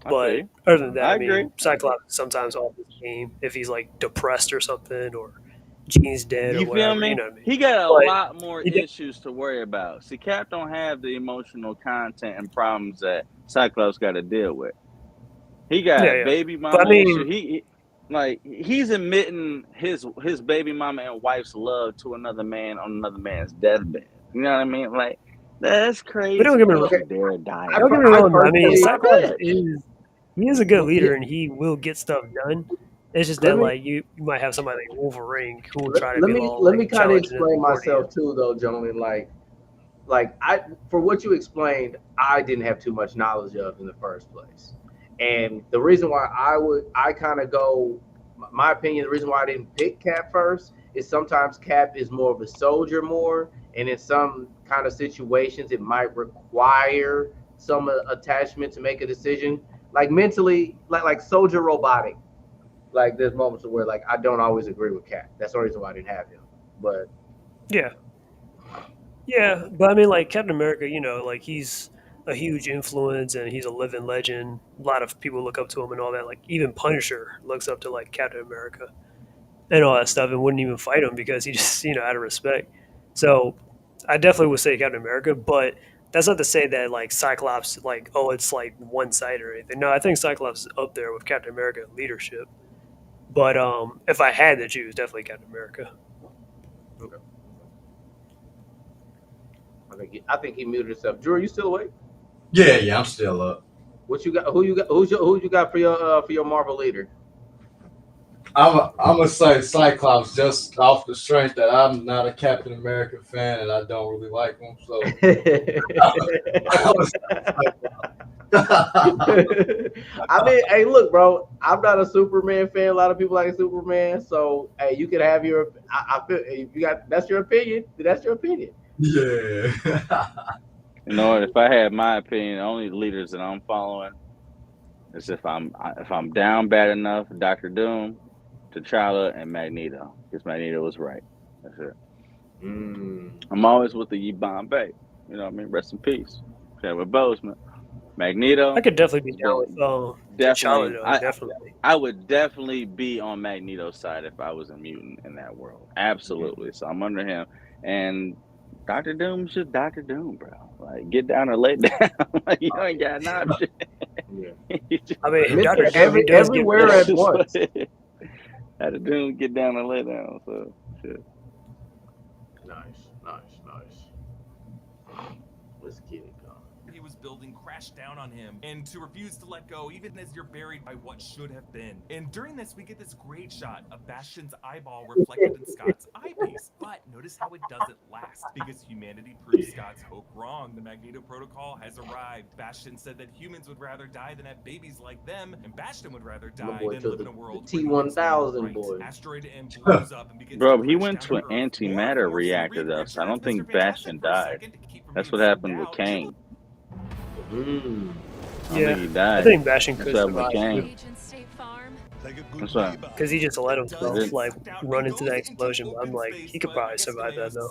Speaker 5: But other than that, I mean, Cyclops sometimes off his game if he's like depressed or something, or Jean's dead or
Speaker 16: You feel
Speaker 5: whatever.
Speaker 16: me?
Speaker 5: You know what I mean?
Speaker 16: He got a
Speaker 5: But
Speaker 16: lot more issues to worry about. See, Cap don't have the emotional content and problems that Cyclops got to deal with. He got baby mama issue. He's admitting his baby mama and wife's love to another man on another man's deathbed. You know what I mean? Like that's crazy.
Speaker 5: But don't get me wrong. Don't get me wrong. I mean, Cyclops is a good leader, and he will get stuff done. It's just that like you might have somebody like Wolverine who will try to be all
Speaker 1: let me
Speaker 5: like
Speaker 1: kind of
Speaker 5: challenging
Speaker 1: explain myself too, though, Jonan. Like I for what you explained, I didn't have too much knowledge of in the first place. And the reason why I kind of go, my opinion, the reason why I didn't pick Cap first is sometimes Cap is more of a soldier and in some kind of situations it might require some attachment to make a decision. Like mentally, like soldier robotic. Like there's moments where like I don't always agree with Cap. That's the reason why I didn't have him. But
Speaker 5: yeah, but I mean, like Captain America, you know, like he's a huge influence and he's a living legend. A lot of people look up to him and all that. Like even Punisher looks up to like Captain America and all that stuff and wouldn't even fight him because he just, you know, out of respect. So I definitely would say Captain America, but that's not to say that like Cyclops, like, oh, it's like one side or anything. No, I think Cyclops is up there with Captain America in leadership. But if I had to choose, definitely Captain America.
Speaker 1: Okay. I think he muted himself. Drew, are you still awake?
Speaker 2: Yeah, I'm still up.
Speaker 1: What you got? Who you got for your Marvel leader?
Speaker 2: I'm gonna say Cyclops just off the strength that I'm not a Captain America fan and I don't really like him. So
Speaker 1: I mean, hey, look, bro. I'm not a Superman fan. A lot of people like Superman. So hey, you can have your. I feel if you got that's your opinion. That's your opinion.
Speaker 2: Yeah.
Speaker 16: You know what? If I had my opinion, the only leaders that I'm following is if I'm down bad enough, Dr. Doom, T'Challa, and Magneto. Because Magneto was right. That's it. I'm always with the Bombay. You know what I mean? Rest in peace. Chadwick Boseman. Magneto.
Speaker 5: I could definitely be down with T'Challa, though, definitely.
Speaker 16: I would definitely be on Magneto's side if I was a mutant in that world. Absolutely. So I'm under him. And Dr. Doom's just Dr. Doom, bro. Like, get down or lay down. Like, you ain't got an option.
Speaker 5: I mean, Dr. Doom
Speaker 1: everywhere at once.
Speaker 16: Dr. Doom get down or lay down. So, shit.
Speaker 1: Nice. Let's get it going.
Speaker 3: He was building crashed down on him, and to refuse to let go, even as you're buried by what should have been. And during this, we get this great shot of Bastion's eyeball reflected in Scott's eyepiece. But notice how it doesn't last, because humanity proved Scott's hope wrong. The Magneto Protocol has arrived. Bastion said that humans would rather die than have babies like them, and Bastion would rather die than live in a world
Speaker 1: T-1000 boy.
Speaker 3: Asteroid M blows up and begins
Speaker 16: Bro, he went to an antimatter reactor though, so I don't think Bastion died. That's what happened with Kang. I don't think he died.
Speaker 5: I think Bastion
Speaker 16: That's
Speaker 5: could
Speaker 16: what happened with
Speaker 5: survive too.
Speaker 16: Kang. That's what.
Speaker 5: Because he just let himself
Speaker 16: Did-
Speaker 5: like run into that explosion. But I'm like, he could probably survive that though.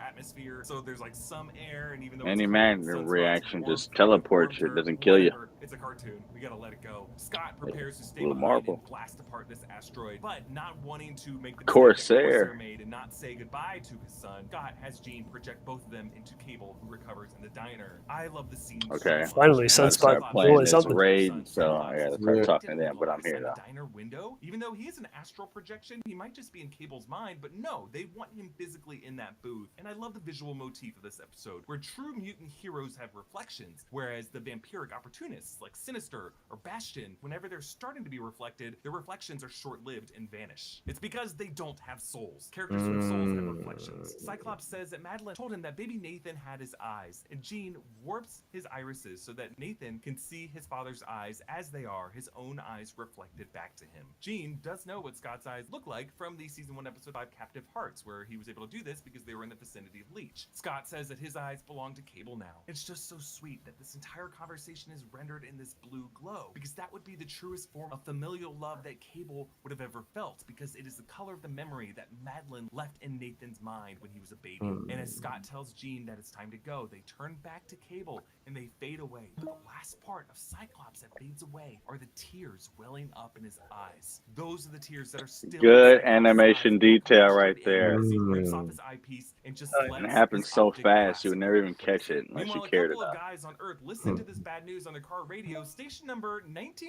Speaker 3: Atmosphere, so there's like some air, and even though
Speaker 16: Any
Speaker 3: it's
Speaker 16: magnet
Speaker 3: cold, sunspots
Speaker 16: reaction
Speaker 3: warm
Speaker 16: just
Speaker 3: her,
Speaker 16: teleports you. It
Speaker 3: warmed
Speaker 16: doesn't
Speaker 3: her,
Speaker 16: kill you.
Speaker 3: whatever. It's a cartoon. We gotta let it go. Scott prepares to stay
Speaker 16: Blue
Speaker 3: behind
Speaker 16: Marble.
Speaker 3: and blast apart this asteroid, but not wanting to make the mistake that
Speaker 16: Corsair.
Speaker 3: Corsair made and not say goodbye to his son. Scott has Jean project both of them into Cable, who recovers in the diner. I love the scene.
Speaker 16: Okay.
Speaker 5: Finally,
Speaker 16: Gotta
Speaker 5: Sunspot
Speaker 16: start playing
Speaker 5: doing
Speaker 16: this
Speaker 5: something.
Speaker 16: raid, so I gotta start talking to them. But I'm here though.
Speaker 3: Diner window. Even though he is an astral projection, he might just be in Cable's mind, but no, they want him physically in that booth. And I love the visual motif of this episode, where true mutant heroes have reflections, whereas the vampiric opportunists like Sinister or Bastion, whenever they're starting to be reflected, their reflections are short-lived and vanish. It's because they don't have souls. Characters with souls have reflections. Cyclops says that Madeline told him that baby Nathan had his eyes, and Jean warps his irises so that Nathan can see his father's eyes as they are, his own eyes reflected back to him. Jean does know what Scott's eyes look like from the season 1 episode 5 Captive Hearts, where he was able to do this because they were in the vicinity of Leech. Scott says that his eyes belong to Cable now. It's just so sweet that this entire conversation is rendered in this blue glow, because that would be the truest form of familial love that Cable would have ever felt, because it is the color of the memory that Madeline left in Nathan's mind when he was a baby. And as Scott tells Jean that it's time to go, they turn back to Cable and they fade away. But the last part of Cyclops that fades away are the tears welling up in his eyes. Those are the tears that are still
Speaker 16: Good animation detail right there.
Speaker 3: as he rips off his eyepiece and just
Speaker 16: And
Speaker 3: lets
Speaker 16: it happens
Speaker 3: his
Speaker 16: so
Speaker 3: optic
Speaker 16: fast
Speaker 3: blast
Speaker 16: you would never even catch it unless you
Speaker 3: Meanwhile,
Speaker 16: cared
Speaker 3: a couple of
Speaker 16: enough.
Speaker 3: guys on Earth listen to this bad news on their car radio, station number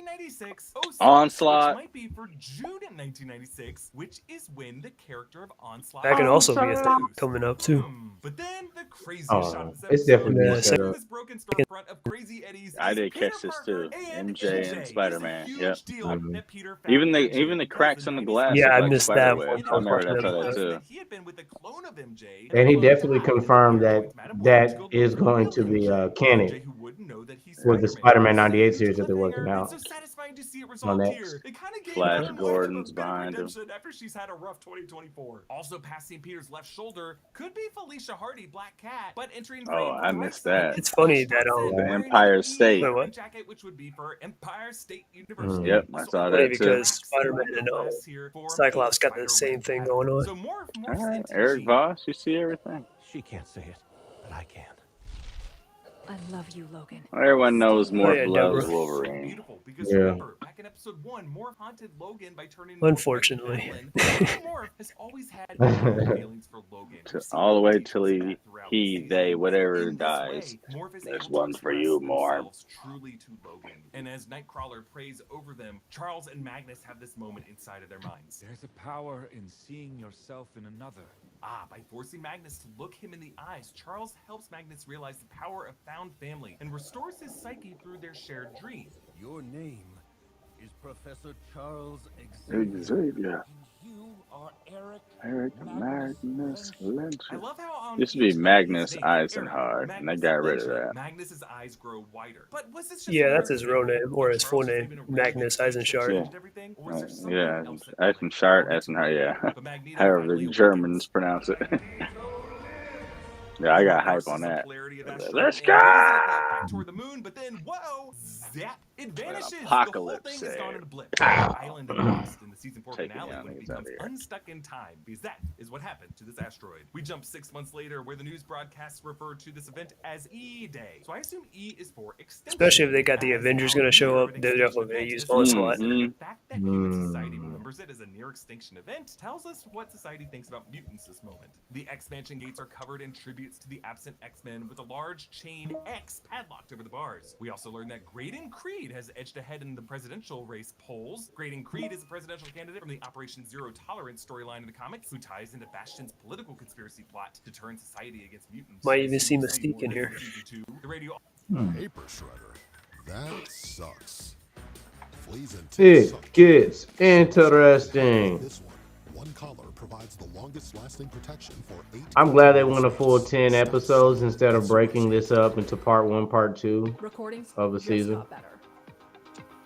Speaker 3: 1996,
Speaker 16: Onslaught.
Speaker 3: which might be for June in 1996, which is when the character of Onslaught.
Speaker 5: That can also be a thing coming up too.
Speaker 3: But then the craziest
Speaker 1: Oh,
Speaker 3: shot of this
Speaker 1: it's
Speaker 3: episode
Speaker 1: definitely
Speaker 5: Yeah,
Speaker 1: being set up.
Speaker 3: this broken storefront of Crazy Eddie's.
Speaker 16: I
Speaker 3: is
Speaker 16: did
Speaker 3: Peter
Speaker 16: catch this
Speaker 3: Parker
Speaker 16: too.
Speaker 3: and
Speaker 16: MJ
Speaker 3: It's
Speaker 16: and
Speaker 3: a
Speaker 16: Spider-Man.
Speaker 3: huge
Speaker 16: Yep.
Speaker 3: deal that Peter found
Speaker 16: Even the
Speaker 3: MJ
Speaker 16: cracks in the glass
Speaker 5: Yeah,
Speaker 16: look
Speaker 5: I
Speaker 16: like
Speaker 5: missed that
Speaker 16: spiderweb.
Speaker 5: one.
Speaker 16: I remember I saw that
Speaker 3: realized
Speaker 16: too.
Speaker 3: that he had been with a clone of MJ,
Speaker 1: And he
Speaker 3: the clone
Speaker 1: definitely
Speaker 3: died, and
Speaker 1: confirmed
Speaker 3: Peter
Speaker 1: that
Speaker 3: joins Madame Web to
Speaker 1: that
Speaker 3: go
Speaker 1: is
Speaker 3: look for
Speaker 1: going
Speaker 3: real
Speaker 1: to be
Speaker 3: MJ,
Speaker 1: canon
Speaker 3: MJ who wouldn't know that he's
Speaker 1: with the
Speaker 3: Spider-Man.
Speaker 1: Spider-Man 98
Speaker 3: Huge
Speaker 1: series that they're working
Speaker 3: cliffhanger, and
Speaker 1: out
Speaker 3: so satisfying to see it
Speaker 1: on
Speaker 3: resolved
Speaker 1: X.
Speaker 3: here. It kind of gave
Speaker 16: Flash
Speaker 3: Madame Web a
Speaker 16: Gordon's
Speaker 3: bit of
Speaker 16: behind him.
Speaker 3: redemption after she's had a rough 2024. Also passing Peter's left shoulder could be Felicia Hardy, Black Cat, but entering frame
Speaker 16: Oh, I
Speaker 3: right
Speaker 16: missed
Speaker 3: side
Speaker 16: that.
Speaker 5: It's funny
Speaker 3: Flash
Speaker 5: that
Speaker 3: Thompson
Speaker 16: The
Speaker 3: wearing
Speaker 16: Empire
Speaker 3: an
Speaker 16: State.
Speaker 5: Wait, what?
Speaker 3: jacket, which would be for Empire State University.
Speaker 16: Yep, I
Speaker 3: Also,
Speaker 16: saw
Speaker 5: Funny
Speaker 16: that too.
Speaker 5: because Spider-Man and Cyclops got the same thing going on.
Speaker 3: So morphs
Speaker 16: Alright,
Speaker 3: into
Speaker 16: Eric
Speaker 3: Jean.
Speaker 16: Voss, you see everything.
Speaker 6: She can't say it, but I can.
Speaker 8: I love you, Logan.
Speaker 16: Everyone knows Morph
Speaker 5: yeah,
Speaker 16: loves
Speaker 5: Deborah.
Speaker 16: Wolverine.
Speaker 3: Beautiful, because
Speaker 1: Yeah.
Speaker 3: remember, back in episode 1, Morph haunted Logan by turning into a
Speaker 5: Unfortunately.
Speaker 3: pregnant Madeline. Morph has always had enormous feelings for Logan. We've seen
Speaker 16: All the way
Speaker 3: details
Speaker 16: till
Speaker 3: of that throughout the
Speaker 16: he,
Speaker 3: season.
Speaker 16: they, whatever
Speaker 3: In this
Speaker 16: dies.
Speaker 3: way, Morph is
Speaker 16: There's
Speaker 3: able to
Speaker 16: one for
Speaker 3: express
Speaker 16: you, Morph.
Speaker 3: themselves truly to Logan. And as Nightcrawler prays over them, Charles and Magnus have this moment inside of their minds.
Speaker 17: There's a power in seeing yourself in another.
Speaker 3: By forcing Magnus to look him in the eyes, Charles helps Magnus realize the power of found family and restores his psyche through their shared dream.
Speaker 18: Your name is Professor Charles Xavier.
Speaker 16: Xavier.
Speaker 18: You are
Speaker 16: Eric Magnus Lynch.
Speaker 3: I love how on
Speaker 16: Used to be
Speaker 3: each
Speaker 16: Magnus
Speaker 3: name,
Speaker 16: Eisenhard, and they got rid of that.
Speaker 3: Magnus's eyes grow wider. But was this just
Speaker 5: Yeah,
Speaker 3: a
Speaker 5: that's his real name, or his full
Speaker 3: Charles has
Speaker 5: name,
Speaker 3: been a really
Speaker 5: Magnus
Speaker 3: good teacher
Speaker 5: Eisenschardt.
Speaker 3: and
Speaker 16: Yeah.
Speaker 3: everything, or is there something
Speaker 16: Yeah,
Speaker 3: else that
Speaker 16: Eisenschardt, Eisenhard, yeah.
Speaker 3: But Magneto
Speaker 16: However
Speaker 3: finally
Speaker 16: the Germans
Speaker 3: awakens.
Speaker 16: pronounce it. Yeah, I got hype on that.
Speaker 3: Polarity of
Speaker 16: Let's
Speaker 3: asteroid
Speaker 16: go!
Speaker 3: and raises it back toward the moon, but then whoa, zap! It vanishes.
Speaker 16: apocalypse
Speaker 3: The whole thing is gone
Speaker 16: there.
Speaker 3: in a blip. The island is lost in the season 4
Speaker 16: Taking
Speaker 3: finale
Speaker 16: down
Speaker 3: when it
Speaker 16: these
Speaker 3: becomes
Speaker 16: out here.
Speaker 3: unstuck in time, because that is what happened to this asteroid. We jump 6 months later, where the news broadcasts refer to this event as E-Day. So I assume E is for Extinction.
Speaker 5: Especially if they got the
Speaker 3: As
Speaker 5: Avengers
Speaker 3: our
Speaker 5: going to show
Speaker 3: year
Speaker 5: up,
Speaker 3: of an
Speaker 5: they're
Speaker 3: extinction
Speaker 5: definitely going to
Speaker 3: event
Speaker 5: use
Speaker 3: is
Speaker 5: Onslaught.
Speaker 3: considered. The fact that human society remembers it as a near extinction event tells us what society thinks about mutants this moment. The expansion gates are covered in tributes to the absent X-Men with a large chain X padlocked over the bars. We also learn that Graydon Creed has edged ahead in the presidential race polls. Graydon Creed is a presidential candidate from the Operation Zero Tolerance storyline in the comics, who ties into Bastion's political conspiracy plot to turn society against mutants.
Speaker 5: Might even see
Speaker 3: We'll see
Speaker 5: Mystique
Speaker 3: more
Speaker 5: in
Speaker 3: of
Speaker 5: here.
Speaker 3: this in season 2. The radio
Speaker 19: Paper shredder. That sucks. Fleas and ticks
Speaker 1: It
Speaker 19: suck.
Speaker 1: gets interesting.
Speaker 19: This one color provides the longest lasting protection for 8
Speaker 1: I'm glad they went a full 10 episodes instead of breaking this up into part 1, part 2
Speaker 20: Recordings
Speaker 1: of the
Speaker 20: just
Speaker 1: season.
Speaker 20: got better.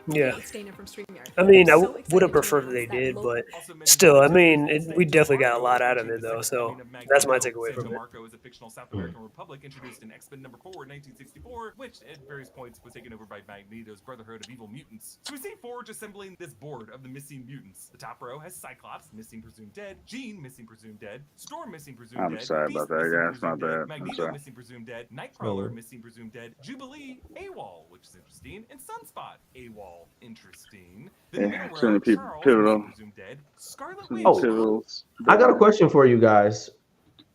Speaker 5: Yeah.
Speaker 20: with Stainer from StreamYard.
Speaker 5: I mean, I
Speaker 20: So
Speaker 5: would
Speaker 20: excited
Speaker 5: have
Speaker 20: to
Speaker 5: preferred that they
Speaker 20: announce that
Speaker 5: did, but
Speaker 3: Also mentioned
Speaker 5: still, I
Speaker 3: that
Speaker 5: mean,
Speaker 3: Disney's
Speaker 5: we
Speaker 3: Santo
Speaker 5: definitely got a
Speaker 3: Marco
Speaker 5: lot out
Speaker 3: is
Speaker 5: of it,
Speaker 3: the
Speaker 5: though.
Speaker 3: second
Speaker 5: So
Speaker 3: coming of
Speaker 5: that's my
Speaker 3: Magneto.
Speaker 5: takeaway
Speaker 3: Santo
Speaker 5: from it.
Speaker 3: Marco is a fictional South American republic introduced in X-Men number 4 in 1964, which at various points was taken over by Magneto's Brotherhood of Evil Mutants. So we see Forge assembling this board of the missing mutants. The top row has Cyclops, missing presumed dead, Jean, missing presumed dead, Storm, missing presumed
Speaker 16: I'm
Speaker 3: dead,
Speaker 16: sorry
Speaker 3: Beast,
Speaker 16: about that,
Speaker 3: missing
Speaker 16: guys. My
Speaker 3: presumed dead,
Speaker 16: bad. I'm
Speaker 3: Magneto,
Speaker 16: sorry.
Speaker 3: missing presumed dead,
Speaker 2: Oh,
Speaker 3: Nightcrawler, missing presumed dead, Jubilee, AWOL, which is interesting, and Sunspot, AWOL, interesting. Then the
Speaker 16: Yeah,
Speaker 3: middle
Speaker 16: too
Speaker 3: row,
Speaker 16: many people
Speaker 3: Charles, missing
Speaker 16: pivotal.
Speaker 3: presumed dead, Scarlet
Speaker 16: Too many
Speaker 3: Witch.
Speaker 16: pivotals.
Speaker 1: I got a question for you guys.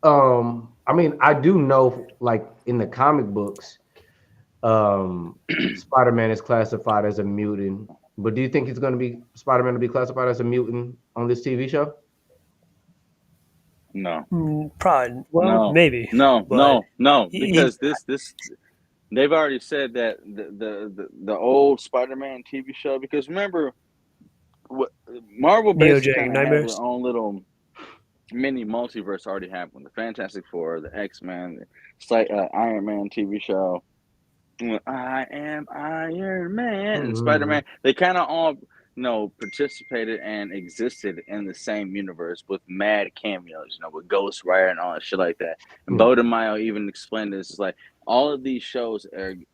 Speaker 1: I mean, I do know, like in the comic books, Spider-Man is classified as a mutant. But do you think it's going to be Spider-Man to be classified as a mutant on this TV show?
Speaker 16: No.
Speaker 5: Probably. Well, maybe. But
Speaker 16: No.
Speaker 5: he-
Speaker 16: Because this they've already said that the old Spider-Man TV show. Because remember, what Marvel basically
Speaker 5: Neojack
Speaker 16: kind of had
Speaker 5: Nightmares.
Speaker 16: their own little mini multiverse already happened. The Fantastic Four, the X-Men, Iron Man TV show. I am Iron Man and Spider-Man. They kind of all participated and existed in the same universe with mad cameos, with Ghost Rider and all that shit like that. And Bodemayo even explained this. It's like all of these shows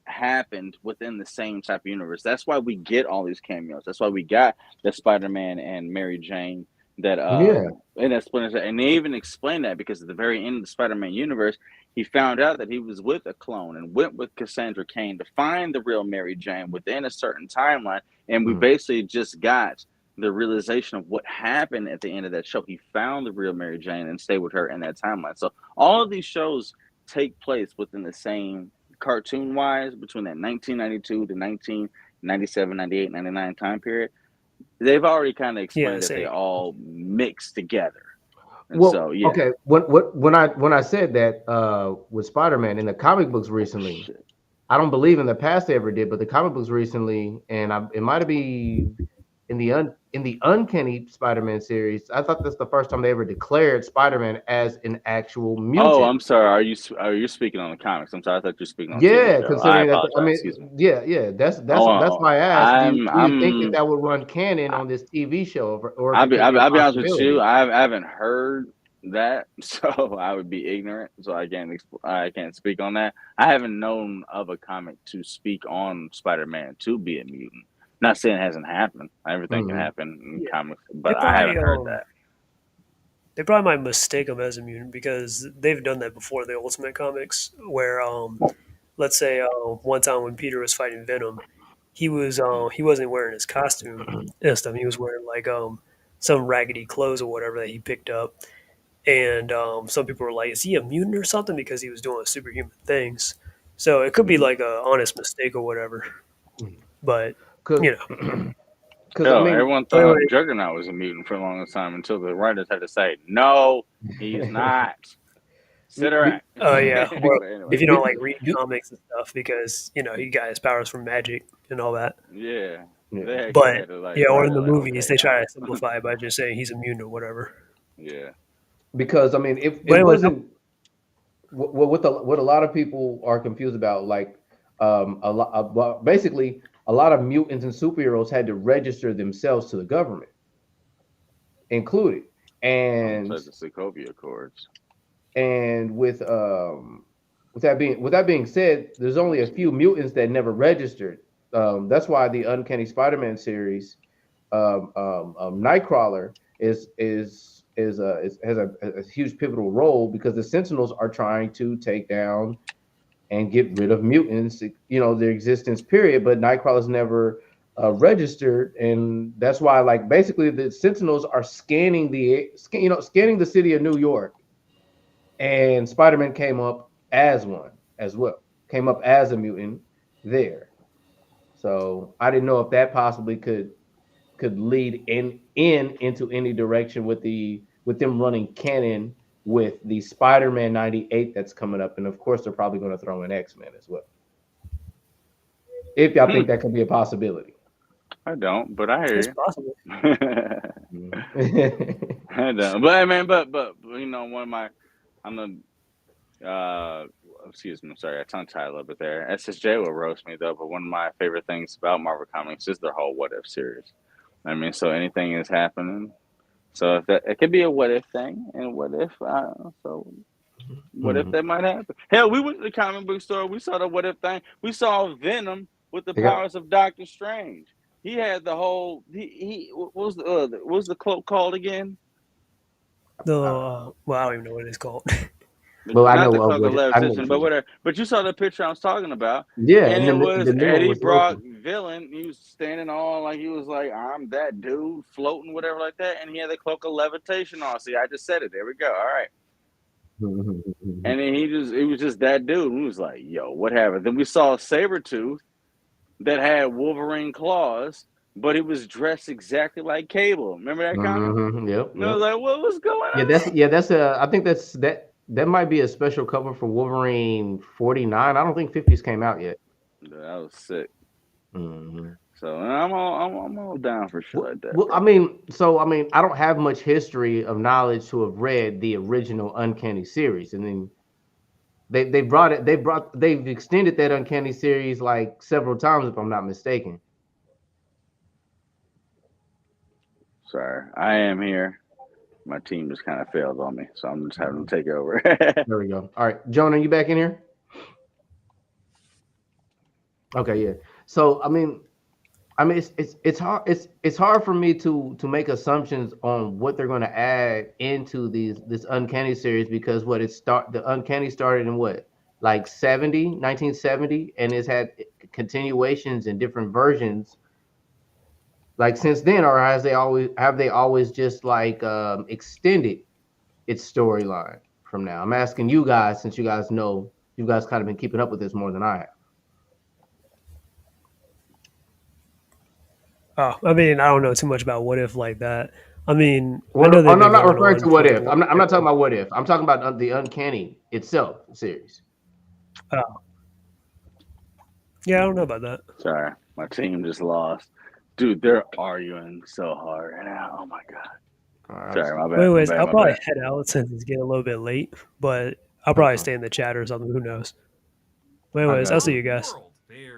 Speaker 16: happened within the same type of universe. That's why we get all these cameos. That's why we got the Spider-Man and Mary Jane that and that's Splinter. And they even explained that because at the very end of the Spider-Man universe, he found out that he was with a clone and went with Cassandra Cain to find the real Mary Jane within a certain timeline. And we basically just got the realization of what happened at the end of that show. He found the real Mary Jane and stayed with her in that timeline. So all of these shows take place within the same cartoon-wise between that 1992 to 1997, 98, 99 time period. They've already kind of explained that they all mix together. And so, yeah.
Speaker 1: Okay. When I said that with Spider-Man in the comic books recently, I don't believe in the past they ever did, but the comic books recently, and it might have been in the Uncanny Spider-Man series. I thought that's the first time they ever declared Spider-Man as an actual mutant.
Speaker 16: Oh, I'm sorry. Are you speaking on the comics? I'm sorry. I thought you were speaking on
Speaker 1: Yeah,
Speaker 16: TV show.
Speaker 1: considering
Speaker 16: I
Speaker 1: that,
Speaker 16: apologize. Excuse me.
Speaker 1: yeah. That's why I asked. Do you think that would run canon on this TV show, or if
Speaker 16: I'll
Speaker 1: it
Speaker 16: be
Speaker 1: could be a
Speaker 16: honest with you.
Speaker 1: possibility?
Speaker 16: I haven't heard that, so I would be ignorant. So I can't speak on that. I haven't known of a comic to speak on Spider-Man to be a mutant. Not saying it hasn't happened. Everything can happen in comics, but I haven't heard that.
Speaker 5: They probably might mistake him as a mutant because they've done that before in the Ultimate Comics, where let's say one time when Peter was fighting Venom, he wasn't wearing his costume and stuff. He was wearing like some raggedy clothes or whatever that he picked up, and some people were like, "Is he a mutant or something?" Because he was doing superhuman things. So it could be like a honest mistake or whatever. But
Speaker 16: Everyone thought Juggernaut was a mutant for a long time until the writers had to say, "No, he's not." Sidorak.
Speaker 5: Oh yeah. Well,
Speaker 16: Anyway.
Speaker 5: if you don't like read comics and stuff, because he got his powers from magic and all that.
Speaker 16: Yeah.
Speaker 5: But or in the movies, they try to simplify it by just saying he's a mutant or whatever.
Speaker 16: Yeah.
Speaker 1: Because I mean, if it wasn't what a lot of people are confused about, like basically a lot of mutants and superheroes had to register themselves to the government, included, and
Speaker 16: the Sokovia Accords.
Speaker 1: And with that being said, there's only a few mutants that never registered. That's why the Uncanny Spider-Man series, Nightcrawler has a huge pivotal role because the Sentinels are trying to take down and get rid of mutants, their existence period. But Nightcrawler's never registered, and that's why, like, basically the Sentinels are scanning the city of New York. And Spider-Man came up as one as well. Came up as a mutant there. So I didn't know if that possibly could lead into any direction with them running canon with the Spider-Man 98 that's coming up. And of course they're probably going to throw in X-Men as well. If y'all think that could be a possibility.
Speaker 16: I don't, but I hear
Speaker 5: it's
Speaker 16: you.
Speaker 5: Possible.
Speaker 16: I don't. But I mean, but one of my, I'm excuse me, sorry, I tongue tied a little bit there. SSJ will roast me though, but one of my favorite things about Marvel Comics is their whole What If series. I mean, so anything is happening. So if that it could be a what if thing, and what if what if that might happen? Hell, we went to the comic book store. We saw the what if thing. We saw Venom with the
Speaker 1: Yep.
Speaker 16: powers of Doctor Strange. He had the whole. He what was the cloak called again?
Speaker 5: Well, I don't even know what it's called.
Speaker 1: Well, I
Speaker 16: Not
Speaker 1: know
Speaker 16: the cloak of
Speaker 1: what I know
Speaker 16: levitation,
Speaker 1: what
Speaker 16: but
Speaker 1: you.
Speaker 16: whatever. But you saw the picture I was talking about,
Speaker 1: Yeah,
Speaker 16: and
Speaker 1: and
Speaker 16: it
Speaker 1: then
Speaker 16: was
Speaker 1: the new one
Speaker 16: Eddie
Speaker 1: was
Speaker 16: Brock
Speaker 1: Loki.
Speaker 16: villain. He was standing on like he was like I'm that dude floating whatever like that, and he had the cloak of levitation on. See, I just said it. There we go. All right. And then it was just that dude. We was like, yo, what happened? Then we saw Sabretooth that had Wolverine claws, but he was dressed exactly like Cable. Remember that comic?
Speaker 1: Yep,
Speaker 16: And I was like, what was going
Speaker 1: Yeah,
Speaker 16: on?
Speaker 1: that's a. I think that might be a special cover for Wolverine 49. I don't think 50s came out yet.
Speaker 16: That was sick.
Speaker 1: Mm-hmm.
Speaker 16: So I'm all down for shit like that.
Speaker 1: Well,
Speaker 16: Bro.
Speaker 1: I mean, I don't have much history of knowledge to have read the original Uncanny series, and then they've extended that Uncanny series like several times, if I'm not mistaken.
Speaker 16: Sorry, I am here. My team just kind of failed on me, so I'm just having to take over.
Speaker 1: There we go. All right, Jonah, you back in here? Okay, yeah. So I mean, it's hard it's hard for me to make assumptions on what they're going to add into this Uncanny series because the Uncanny started in what, like 1970, and it's had continuations and different versions like since then, or have they always just like extended its storyline from now? I'm asking you guys, since you guys kind of been keeping up with this more than I have.
Speaker 5: Oh, I mean, I don't know too much about What If like that. I mean, I
Speaker 1: Well,
Speaker 5: know they've
Speaker 1: I'm
Speaker 5: been
Speaker 1: not
Speaker 5: going
Speaker 1: referring
Speaker 5: on
Speaker 1: to What
Speaker 5: for a
Speaker 1: If.
Speaker 5: while.
Speaker 1: I'm not talking about What If. I'm talking about the Uncanny itself series.
Speaker 5: Oh. Yeah, I don't know about that.
Speaker 16: Sorry, my team just lost. Dude, they're arguing so hard right now. Oh my god. Sorry, my bad.
Speaker 5: Anyways, I'll
Speaker 16: My
Speaker 5: probably
Speaker 16: bad.
Speaker 5: head out since it's getting a little bit late, but I'll probably stay in the chat or something. Who knows? But anyways, I'll see you guys.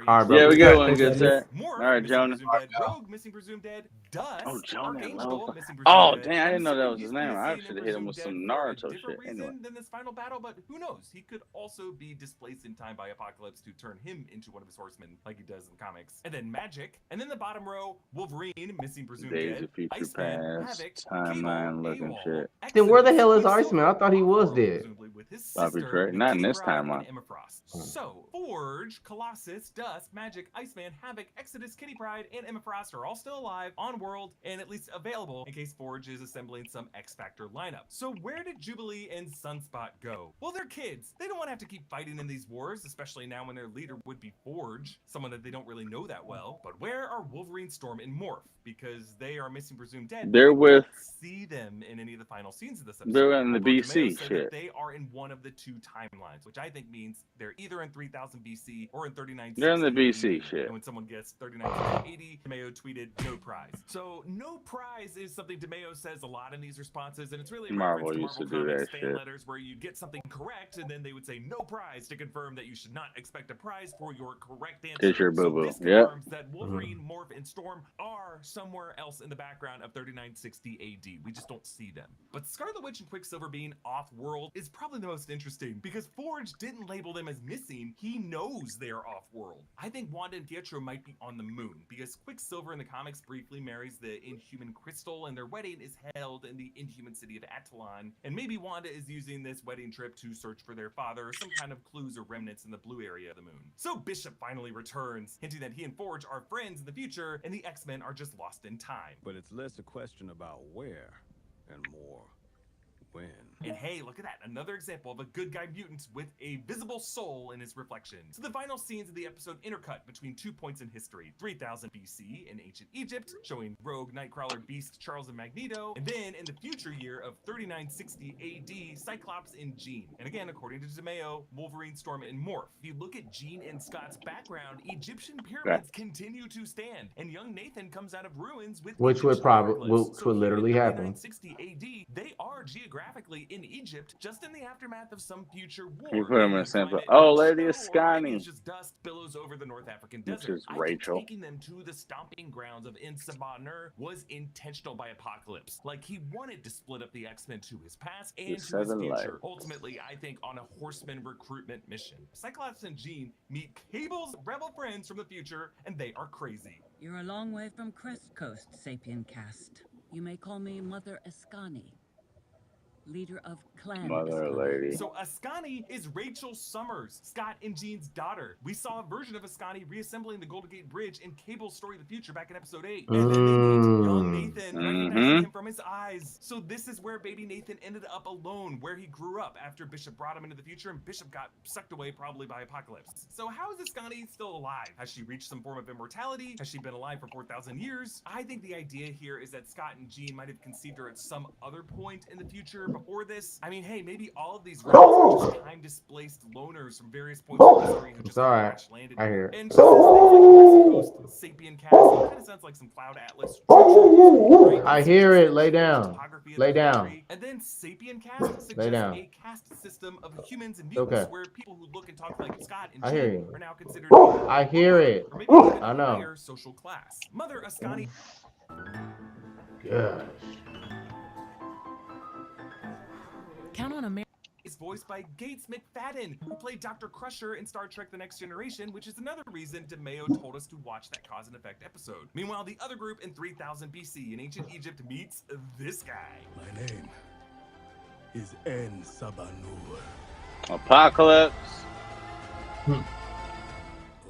Speaker 1: All right, bro.
Speaker 16: Yeah, we good one,
Speaker 5: Thanks,
Speaker 16: good
Speaker 5: guys.
Speaker 16: set.
Speaker 3: Morph,
Speaker 16: All right,
Speaker 3: missing
Speaker 16: Jonah.
Speaker 3: presumed dead. Rogue, missing presumed dead. Dust,
Speaker 16: Oh, Jonah,
Speaker 3: Archangel, missing presumed
Speaker 16: oh,
Speaker 3: dead.
Speaker 16: dang, I didn't know that was
Speaker 3: He's
Speaker 16: his name. I
Speaker 3: missing
Speaker 16: should
Speaker 3: and
Speaker 16: have hit him with
Speaker 3: presumed
Speaker 16: some
Speaker 3: dead for a
Speaker 16: Naruto
Speaker 3: different
Speaker 16: shit. Anyway.
Speaker 3: than this final battle, but who knows? He could also be displaced in time by Apocalypse to turn him into one of his horsemen, like he does in the comics. And then Magic, and then the bottom row, Wolverine, missing presumed
Speaker 16: Days
Speaker 3: dead.
Speaker 16: of Future
Speaker 3: Iceman,
Speaker 16: Past,
Speaker 3: Havoc,
Speaker 16: timeline
Speaker 3: Cable,
Speaker 16: looking
Speaker 3: AWOL,
Speaker 16: shit.
Speaker 1: Then where the hell is
Speaker 3: Quicksilver,
Speaker 1: Iceman? I thought he was dead.
Speaker 3: presumably with his
Speaker 16: Bobby
Speaker 3: sister,
Speaker 16: Drake. Not in
Speaker 3: Kitty
Speaker 16: this
Speaker 3: Pryde,
Speaker 16: timeline.
Speaker 3: and Emma Frost. So, Forge, Colossus, Dust, Magic, Iceman, Havoc, Exodus, Kitty Pryde, and Emma Frost are all still alive, on world, and at least available in case Forge is assembling some X-Factor lineup. So where did Jubilee and Sunspot go? Well, they're kids. They don't want to have to keep fighting in these wars, especially now when their leader would be Forge, someone that they don't really know that well. But where are Wolverine, Storm, and Morph? Because they are missing presumed dead.
Speaker 16: They're
Speaker 3: we
Speaker 16: with...
Speaker 3: don't see them in any of the final scenes of this episode.
Speaker 16: They're in the
Speaker 3: Although
Speaker 16: BC
Speaker 3: DeMeo said
Speaker 16: shit.
Speaker 3: that they are in one of the two timelines, which I think means they're either in 3000 BC or in 3960.
Speaker 16: They're in the BC shit.
Speaker 3: And when someone gets 3980, DeMeo tweeted no prize. So no prize is something DeMeo says a lot in these responses, and it's really a
Speaker 16: Marvel
Speaker 3: reference to
Speaker 16: used
Speaker 3: Marvel
Speaker 16: to do
Speaker 3: Comics
Speaker 16: that
Speaker 3: fan
Speaker 16: shit.
Speaker 3: letters where you get something correct, and then they would say no prize to confirm that you should not expect a prize for your correct answer.
Speaker 16: It's your
Speaker 3: So
Speaker 16: boo-boo.
Speaker 3: this
Speaker 16: Yep.
Speaker 3: confirms that Wolverine, Morph, and Storm are somewhere else in the background of 3960 AD. We just don't see them. But Scarlet Witch and Quicksilver being off-world is probably the most interesting, because Forge didn't label them as missing. He knows they're off-world. I think Wanda and Pietro might be on the moon, because Quicksilver in the comics briefly marries the Inhuman Crystal, and their wedding is held in the Inhuman city of Attilan. And maybe Wanda is using this wedding trip to search for their father, or some kind of clues or remnants in the blue area of the moon. So Bishop finally returns, hinting that he and Forge are friends in the future, and the X-Men are just lost in time.
Speaker 6: But it's less a question about where and more when.
Speaker 3: And hey, look at that, another example of a good guy mutant with a visible soul in his reflection. So the final scenes of the episode intercut between 2 points in history: 3000 BC in ancient Egypt, showing Rogue, Nightcrawler, Beast, Charles, and Magneto, and then in the future year of 3960 AD, Cyclops and Jean. And again, according to DeMeo, Wolverine, Storm, and Morph. If you look at Jean and Scott's background, Egyptian pyramids continue to stand, and young Nathan comes out of ruins with
Speaker 1: Which would
Speaker 3: Egyptian
Speaker 1: probably
Speaker 3: hieroglyphs.
Speaker 1: would literally happen.
Speaker 3: 3960 AD, they are geographically geographically in Egypt, just in the aftermath of some future war.
Speaker 16: You put him in a
Speaker 3: The
Speaker 16: sample.
Speaker 3: climate
Speaker 16: Oh,
Speaker 3: is
Speaker 16: Lady
Speaker 3: snow, or maybe
Speaker 16: Ascani.
Speaker 3: it's just dust billows over the North African
Speaker 16: Which
Speaker 3: desert.
Speaker 16: is
Speaker 3: I think
Speaker 16: Rachel.
Speaker 3: taking them to the stomping grounds of Insabah was intentional by Apocalypse. Like, he wanted to split up the X-Men to his past and to his
Speaker 16: Seven
Speaker 3: future.
Speaker 16: Lives.
Speaker 3: Ultimately, I think on a Horseman recruitment mission. Cyclops and Jean meet Cable's rebel friends from the future, and they are crazy.
Speaker 10: You're a long way from Crest Coast, Sapien Cast. You may call me Mother Ascani, leader of Clan
Speaker 16: Mother
Speaker 10: Ascani.
Speaker 16: lady.
Speaker 3: So Ascani is Rachel Summers, Scott and Jean's daughter. We saw a version of Ascani reassembling the Golden Gate Bridge in Cable's Story of the Future back in episode 8. And then they meet young Nathan, recognizing him from his eyes. So this is where baby Nathan ended up alone, where he grew up after Bishop brought him into the future, and Bishop got sucked away probably by Apocalypse. So how is Ascani still alive? Has she reached some form of immortality? Has she been alive for 4,000 years? I think the idea here is that Scott and Jean might have conceived her at some other point in the future before this. I mean, hey, maybe all of these rebels are just time-displaced loners from various points of history who just crash landed.
Speaker 1: I hear it.
Speaker 3: And she says things like Coast, Sapien Cast. It kind of sounds like some Cloud Atlas. Right?
Speaker 1: I hear it. Lay down. Lay down.
Speaker 3: And then Sapien Cast
Speaker 1: Lay
Speaker 3: suggests
Speaker 1: down.
Speaker 3: a caste system of humans and mutants
Speaker 1: Okay.
Speaker 3: where people who look and talk like Scott and
Speaker 1: I hear
Speaker 3: Jean
Speaker 1: you.
Speaker 3: are now considered
Speaker 1: I hear it.
Speaker 3: or maybe even
Speaker 1: I
Speaker 3: a
Speaker 1: know.
Speaker 3: higher social class. Mother Ascani
Speaker 1: Gosh.
Speaker 12: Count on America.
Speaker 3: is voiced by Gates McFadden, who played Dr. Crusher in Star Trek The Next Generation, which is another reason DeMeo told us to watch that cause and effect episode. Meanwhile, the other group in 3000 BC in ancient Egypt meets this guy.
Speaker 18: My name is Ensabanur.
Speaker 16: Apocalypse.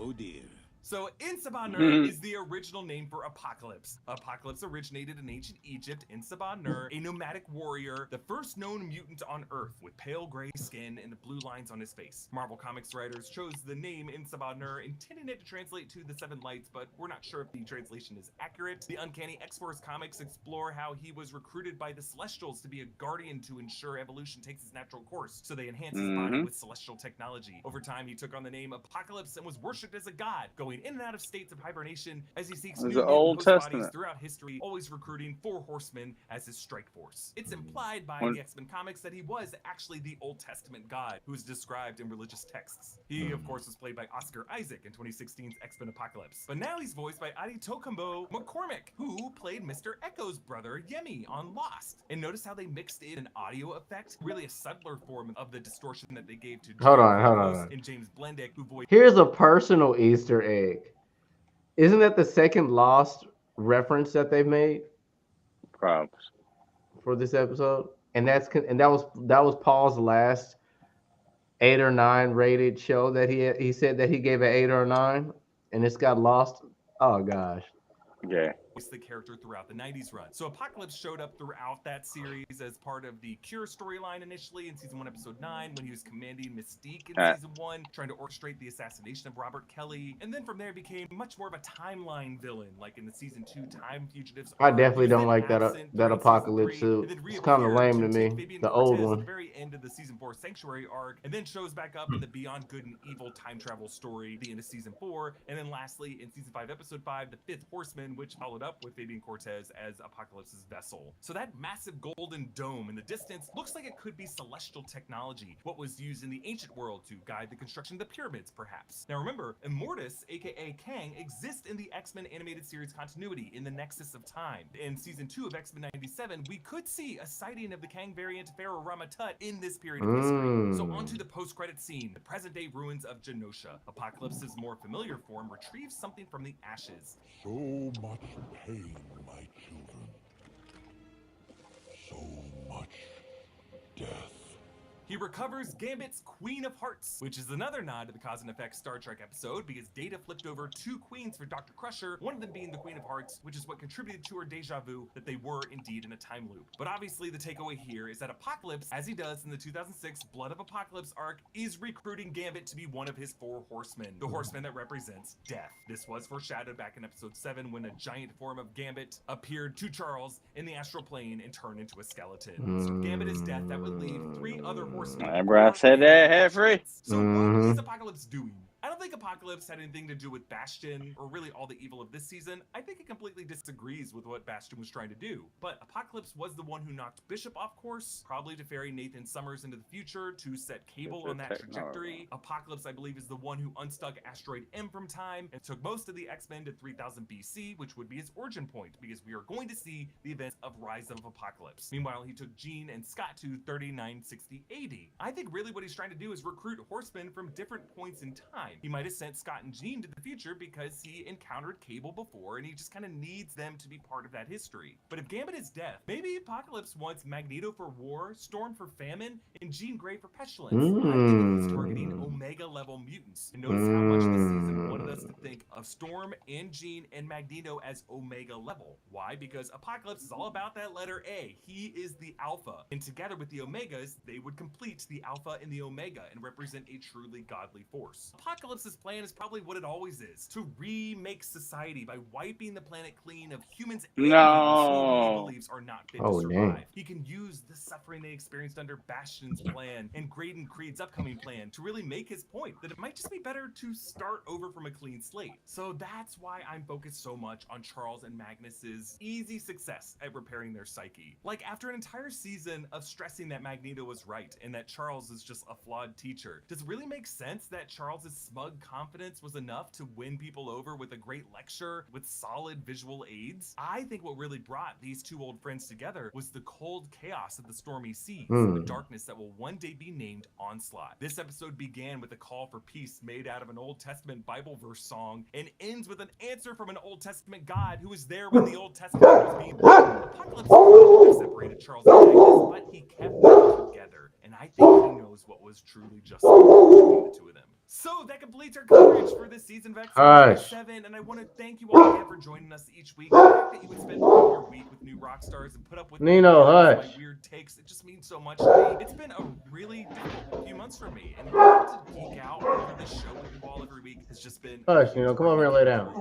Speaker 18: Oh dear.
Speaker 3: So Insabah is the original name for Apocalypse. Apocalypse originated in ancient Egypt. Insabah, a nomadic warrior, the first known mutant on Earth with pale gray skin and the blue lines on his face. Marvel Comics writers chose the name Insabah, intending it to translate to the Seven Lights, but we're not sure if the translation is accurate. The Uncanny X-Force comics explore how he was recruited by the Celestials to be a guardian to ensure evolution takes its natural course, so they enhance his body with celestial technology. Over time, he took on the name Apocalypse and was worshipped as a god, going in and out of states of hibernation as he seeks new
Speaker 16: Old
Speaker 3: host bodies
Speaker 16: Testament
Speaker 3: throughout history, always recruiting 4 horsemen as his strike force. It's implied by the X-Men comics that he was actually the Old Testament god who is described in religious texts. He, of course, was played by Oscar Isaac in 2016's X-Men Apocalypse. But now he's voiced by Adi Tokumbo McCormick, who played Mr. Echo's brother, Yemi, on Lost. And notice how they mixed in an audio effect, really a subtler form of the distortion that they gave to
Speaker 1: Hold on.
Speaker 3: and James Blendick, who voiced
Speaker 1: Here's a personal Easter egg. Isn't that the second Lost reference that they've made
Speaker 16: Props.
Speaker 1: for this episode? And that was Paul's last 8 or 9 rated show that he said that he gave an 8 or 9, and it's got lost. Oh gosh.
Speaker 16: Yeah.
Speaker 3: The character throughout the 90s run. So Apocalypse showed up throughout that series as part of the Cure storyline initially in season 1, episode 9, when he was commanding Mystique in season 1, trying to orchestrate the assassination of Robert Kelly. And then from there became much more of a timeline villain, like in the season 2 Time Fugitives.
Speaker 1: I definitely don't like that Apocalypse suit. It's kind of lame to me. The old one.
Speaker 3: At the very end of the season 4 Sanctuary arc, and then shows back up in the Beyond Good and Evil time travel story, the end of season 4, and then lastly in season 5, episode 5, the 5th Horseman, which followed up with Fabian Cortez as Apocalypse's vessel. So that massive golden dome in the distance looks like it could be celestial technology, what was used in the ancient world to guide the construction of the pyramids, perhaps. Now remember, Immortus, aka Kang, exists in the X-Men animated series continuity in the Nexus of Time. In season 2 of X-Men 97, we could see a sighting of the Kang variant Pharaoh Ramatut in this period of history. So onto the post-credit scene, the present-day ruins of Genosha. Apocalypse's more familiar form retrieves something from the ashes.
Speaker 19: So much pain, my children. So much death.
Speaker 3: He recovers Gambit's Queen of Hearts, which is another nod to the Cause and Effect Star Trek episode because Data flipped over 2 queens for Dr. Crusher, one of them being the Queen of Hearts, which is what contributed to her deja vu that they were indeed in a time loop. But obviously the takeaway here is that Apocalypse, as he does in the 2006 Blood of Apocalypse arc, is recruiting Gambit to be one of his 4 horsemen, the horseman that represents death. This was foreshadowed back in episode 7 when a giant form of Gambit appeared to Charles in the astral plane and turned into a skeleton. So Gambit is death that would leave 3 other horsemen.
Speaker 16: Remember I said that, Heffrey?
Speaker 3: So what is Apocalypse doing? I don't think Apocalypse had anything to do with Bastion or really all the evil of this season. I think it completely disagrees with what Bastion was trying to do. But Apocalypse was the one who knocked Bishop off course, probably to ferry Nathan Summers into the future to set Cable on that trajectory. Apocalypse, I believe, is the one who unstuck Asteroid M from time and took most of the X-Men to 3000 BC, which would be his origin point, because we are going to see the events of Rise of Apocalypse. Meanwhile, he took Jean and Scott to 3960 AD. I think really what he's trying to do is recruit Horsemen from different points in time. He might have sent Scott and Jean to the future because he encountered Cable before and he just kind of needs them to be part of that history. But if Gambit is death, maybe Apocalypse wants Magneto for war, Storm for famine, and Jean Grey for pestilence. I think he's targeting Omega level mutants. And notice how much this season wanted us to think of Storm and Jean and Magneto as Omega level. Why? Because Apocalypse is all about that letter A. He is the Alpha. And together with the Omegas, they would complete the Alpha and the Omega and represent a truly godly force. Apocalypse's plan is probably what it always is, to remake society by wiping the planet clean of humans and mutants who he believes are not fit to survive. He can use the suffering they experienced under Bastion's plan and Graydon Creed's upcoming plan to really make his point that it might just be better to start over from a clean slate. So that's why I'm focused so much on Charles and Magnus's easy success at repairing their psyche. Like, after an entire season of stressing that Magneto was right and that Charles is just a flawed teacher, does it really make sense that Charles's smug confidence was enough to win people over with a great lecture with solid visual aids? I think what really brought these two old friends together was the cold chaos of the stormy seas, a darkness that will one day be named Onslaught. This episode began with a call for peace made out of an Old Testament Bible verse song and ends with an answer from an Old Testament God who was there when the Old Testament was being written. Apocalypse separated Charles and Magnus, but he kept them together, and I think he knows what was truly just between the two of them. So that completes our coverage for this season of X-Men 7, and I want to thank you all again for joining us each week. The fact that you would spend all your week with new rock stars and put up with my weird takes, it just means so much to me. It's been a really difficult few months for me, and to geek out over this show with you all every week has just been
Speaker 1: Hush, you know, come over here and lay down.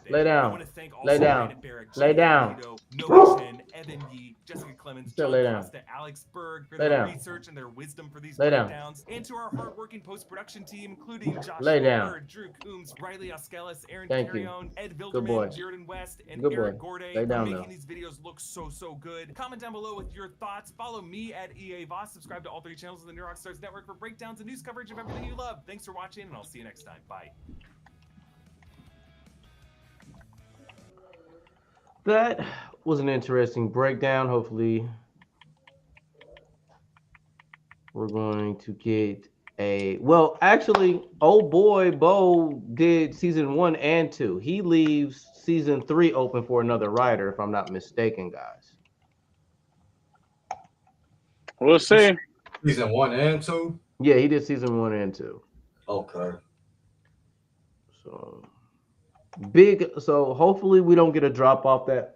Speaker 1: Lay down. Lay down. Lay down.
Speaker 3: Noah Chen, Evan Yee, Jessica Clemens, John Costa, Alex Berg for their research and their wisdom for these breakdowns, and to our hardworking post-production team, including Josh Bird, Drew Coombs, Riley Oskelis, Aaron Carrion, Ed Vilderman, Jordan West, and Eric Gorday for making these videos look so good. Comment down below with your thoughts. Follow me at EA Voss. Subscribe to all 3 channels of the New Rockstars Network for breakdowns and news coverage of everything you love. Thanks for watching, and I'll see you next time. Bye.
Speaker 1: That was an interesting breakdown. Hopefully, we're going to get well, actually, old boy Bo did season 1 and 2. He leaves season 3 open for another writer, if I'm not mistaken, guys.
Speaker 16: We'll see.
Speaker 2: Season 1 and 2?
Speaker 1: Yeah, he did season 1 and 2.
Speaker 2: Okay.
Speaker 1: So big. So hopefully we don't get a drop off at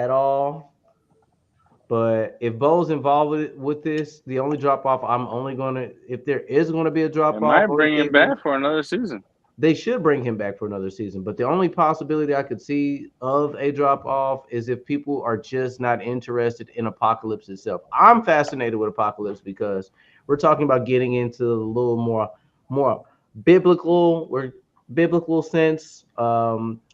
Speaker 1: all. But if Bo's involved with this, the only drop off I'm only gonna, if there is gonna be a drop off,
Speaker 16: might bring him back for another season.
Speaker 1: They should bring him back for another season. But the only possibility I could see of a drop off is if people are just not interested in Apocalypse itself. I'm fascinated with Apocalypse because we're talking about getting into a little more biblical sense.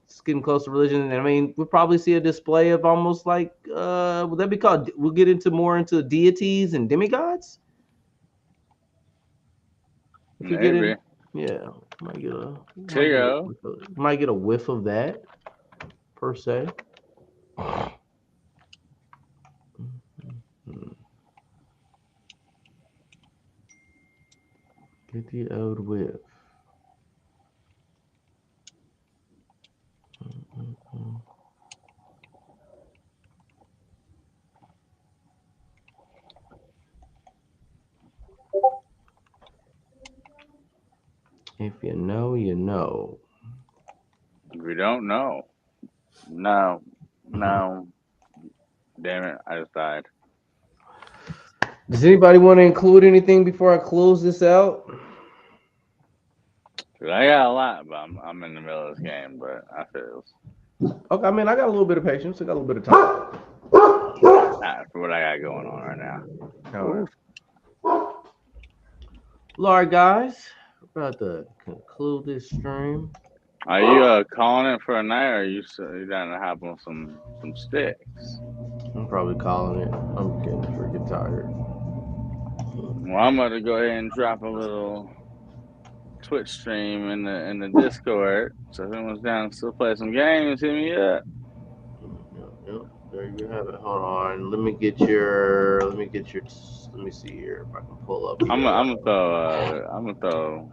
Speaker 1: It's getting close to religion, and I mean, we'll probably see a display of almost like would that be called? We'll get into more into deities and demigods. If you get in, yeah, might get a whiff of that per se. Get the old whiff. If you know, you know.
Speaker 16: We don't know. No. Damn it, I just died.
Speaker 1: Does anybody want to include anything before I close this out?
Speaker 16: I got a lot, but I'm in the middle of this game, but I feel.
Speaker 1: Okay, I mean, I got a little bit of patience. I got a little bit of time.
Speaker 16: For what I got going on right now.
Speaker 1: All right. All right, guys. About to conclude this stream.
Speaker 16: Are you calling it for a night, or are you down to hop on some sticks?
Speaker 1: I'm probably calling it. I'm getting freaking tired.
Speaker 16: Well, I'm about to go ahead and drop a little Twitch stream in the Discord. So if anyone's down to still play some games, hit me up.
Speaker 1: Yep. There you have it. Hold on. Let me get your. Let me see here if I can pull up.
Speaker 16: I'm gonna throw.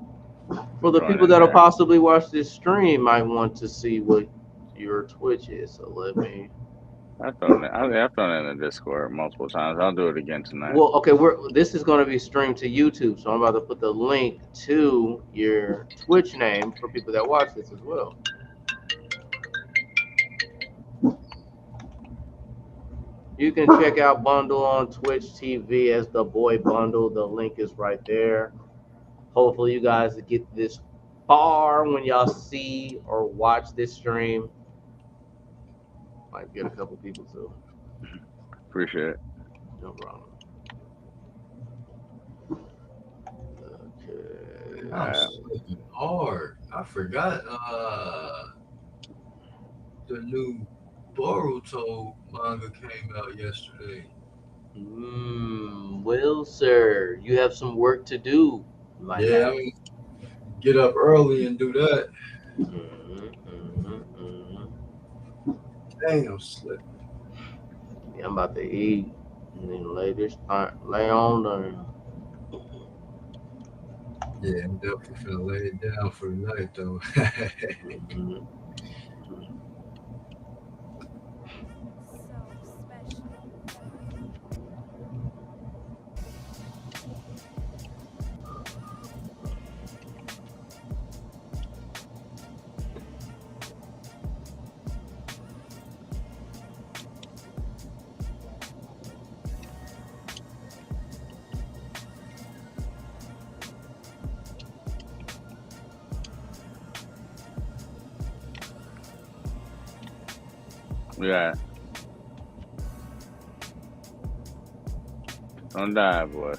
Speaker 1: For the people that'll possibly watch this stream, might want to see what your Twitch is. So let me.
Speaker 16: I've thrown it in the Discord multiple times. I'll do it again tonight.
Speaker 1: Well, okay. This is going to be streamed to YouTube, so I'm about to put the link to your Twitch name for people that watch this as well. You can check out Bundle on Twitch TV as the Boy Bundle. The link is right there. Hopefully you guys get this far when y'all see or watch this stream. Might get a couple people too.
Speaker 16: Appreciate it.
Speaker 1: No problem. Okay.
Speaker 2: I'm sleeping hard. I forgot the new Boruto manga came out yesterday.
Speaker 1: Well, sir, you have some work to do.
Speaker 2: Yeah, I mean, get up early and do that. Dang, I'm slipping.
Speaker 1: Yeah, I'm about to eat and then lay on down.
Speaker 2: Yeah, I'm definitely finna lay it down for the night, though.
Speaker 16: Yeah. Don't die, boy.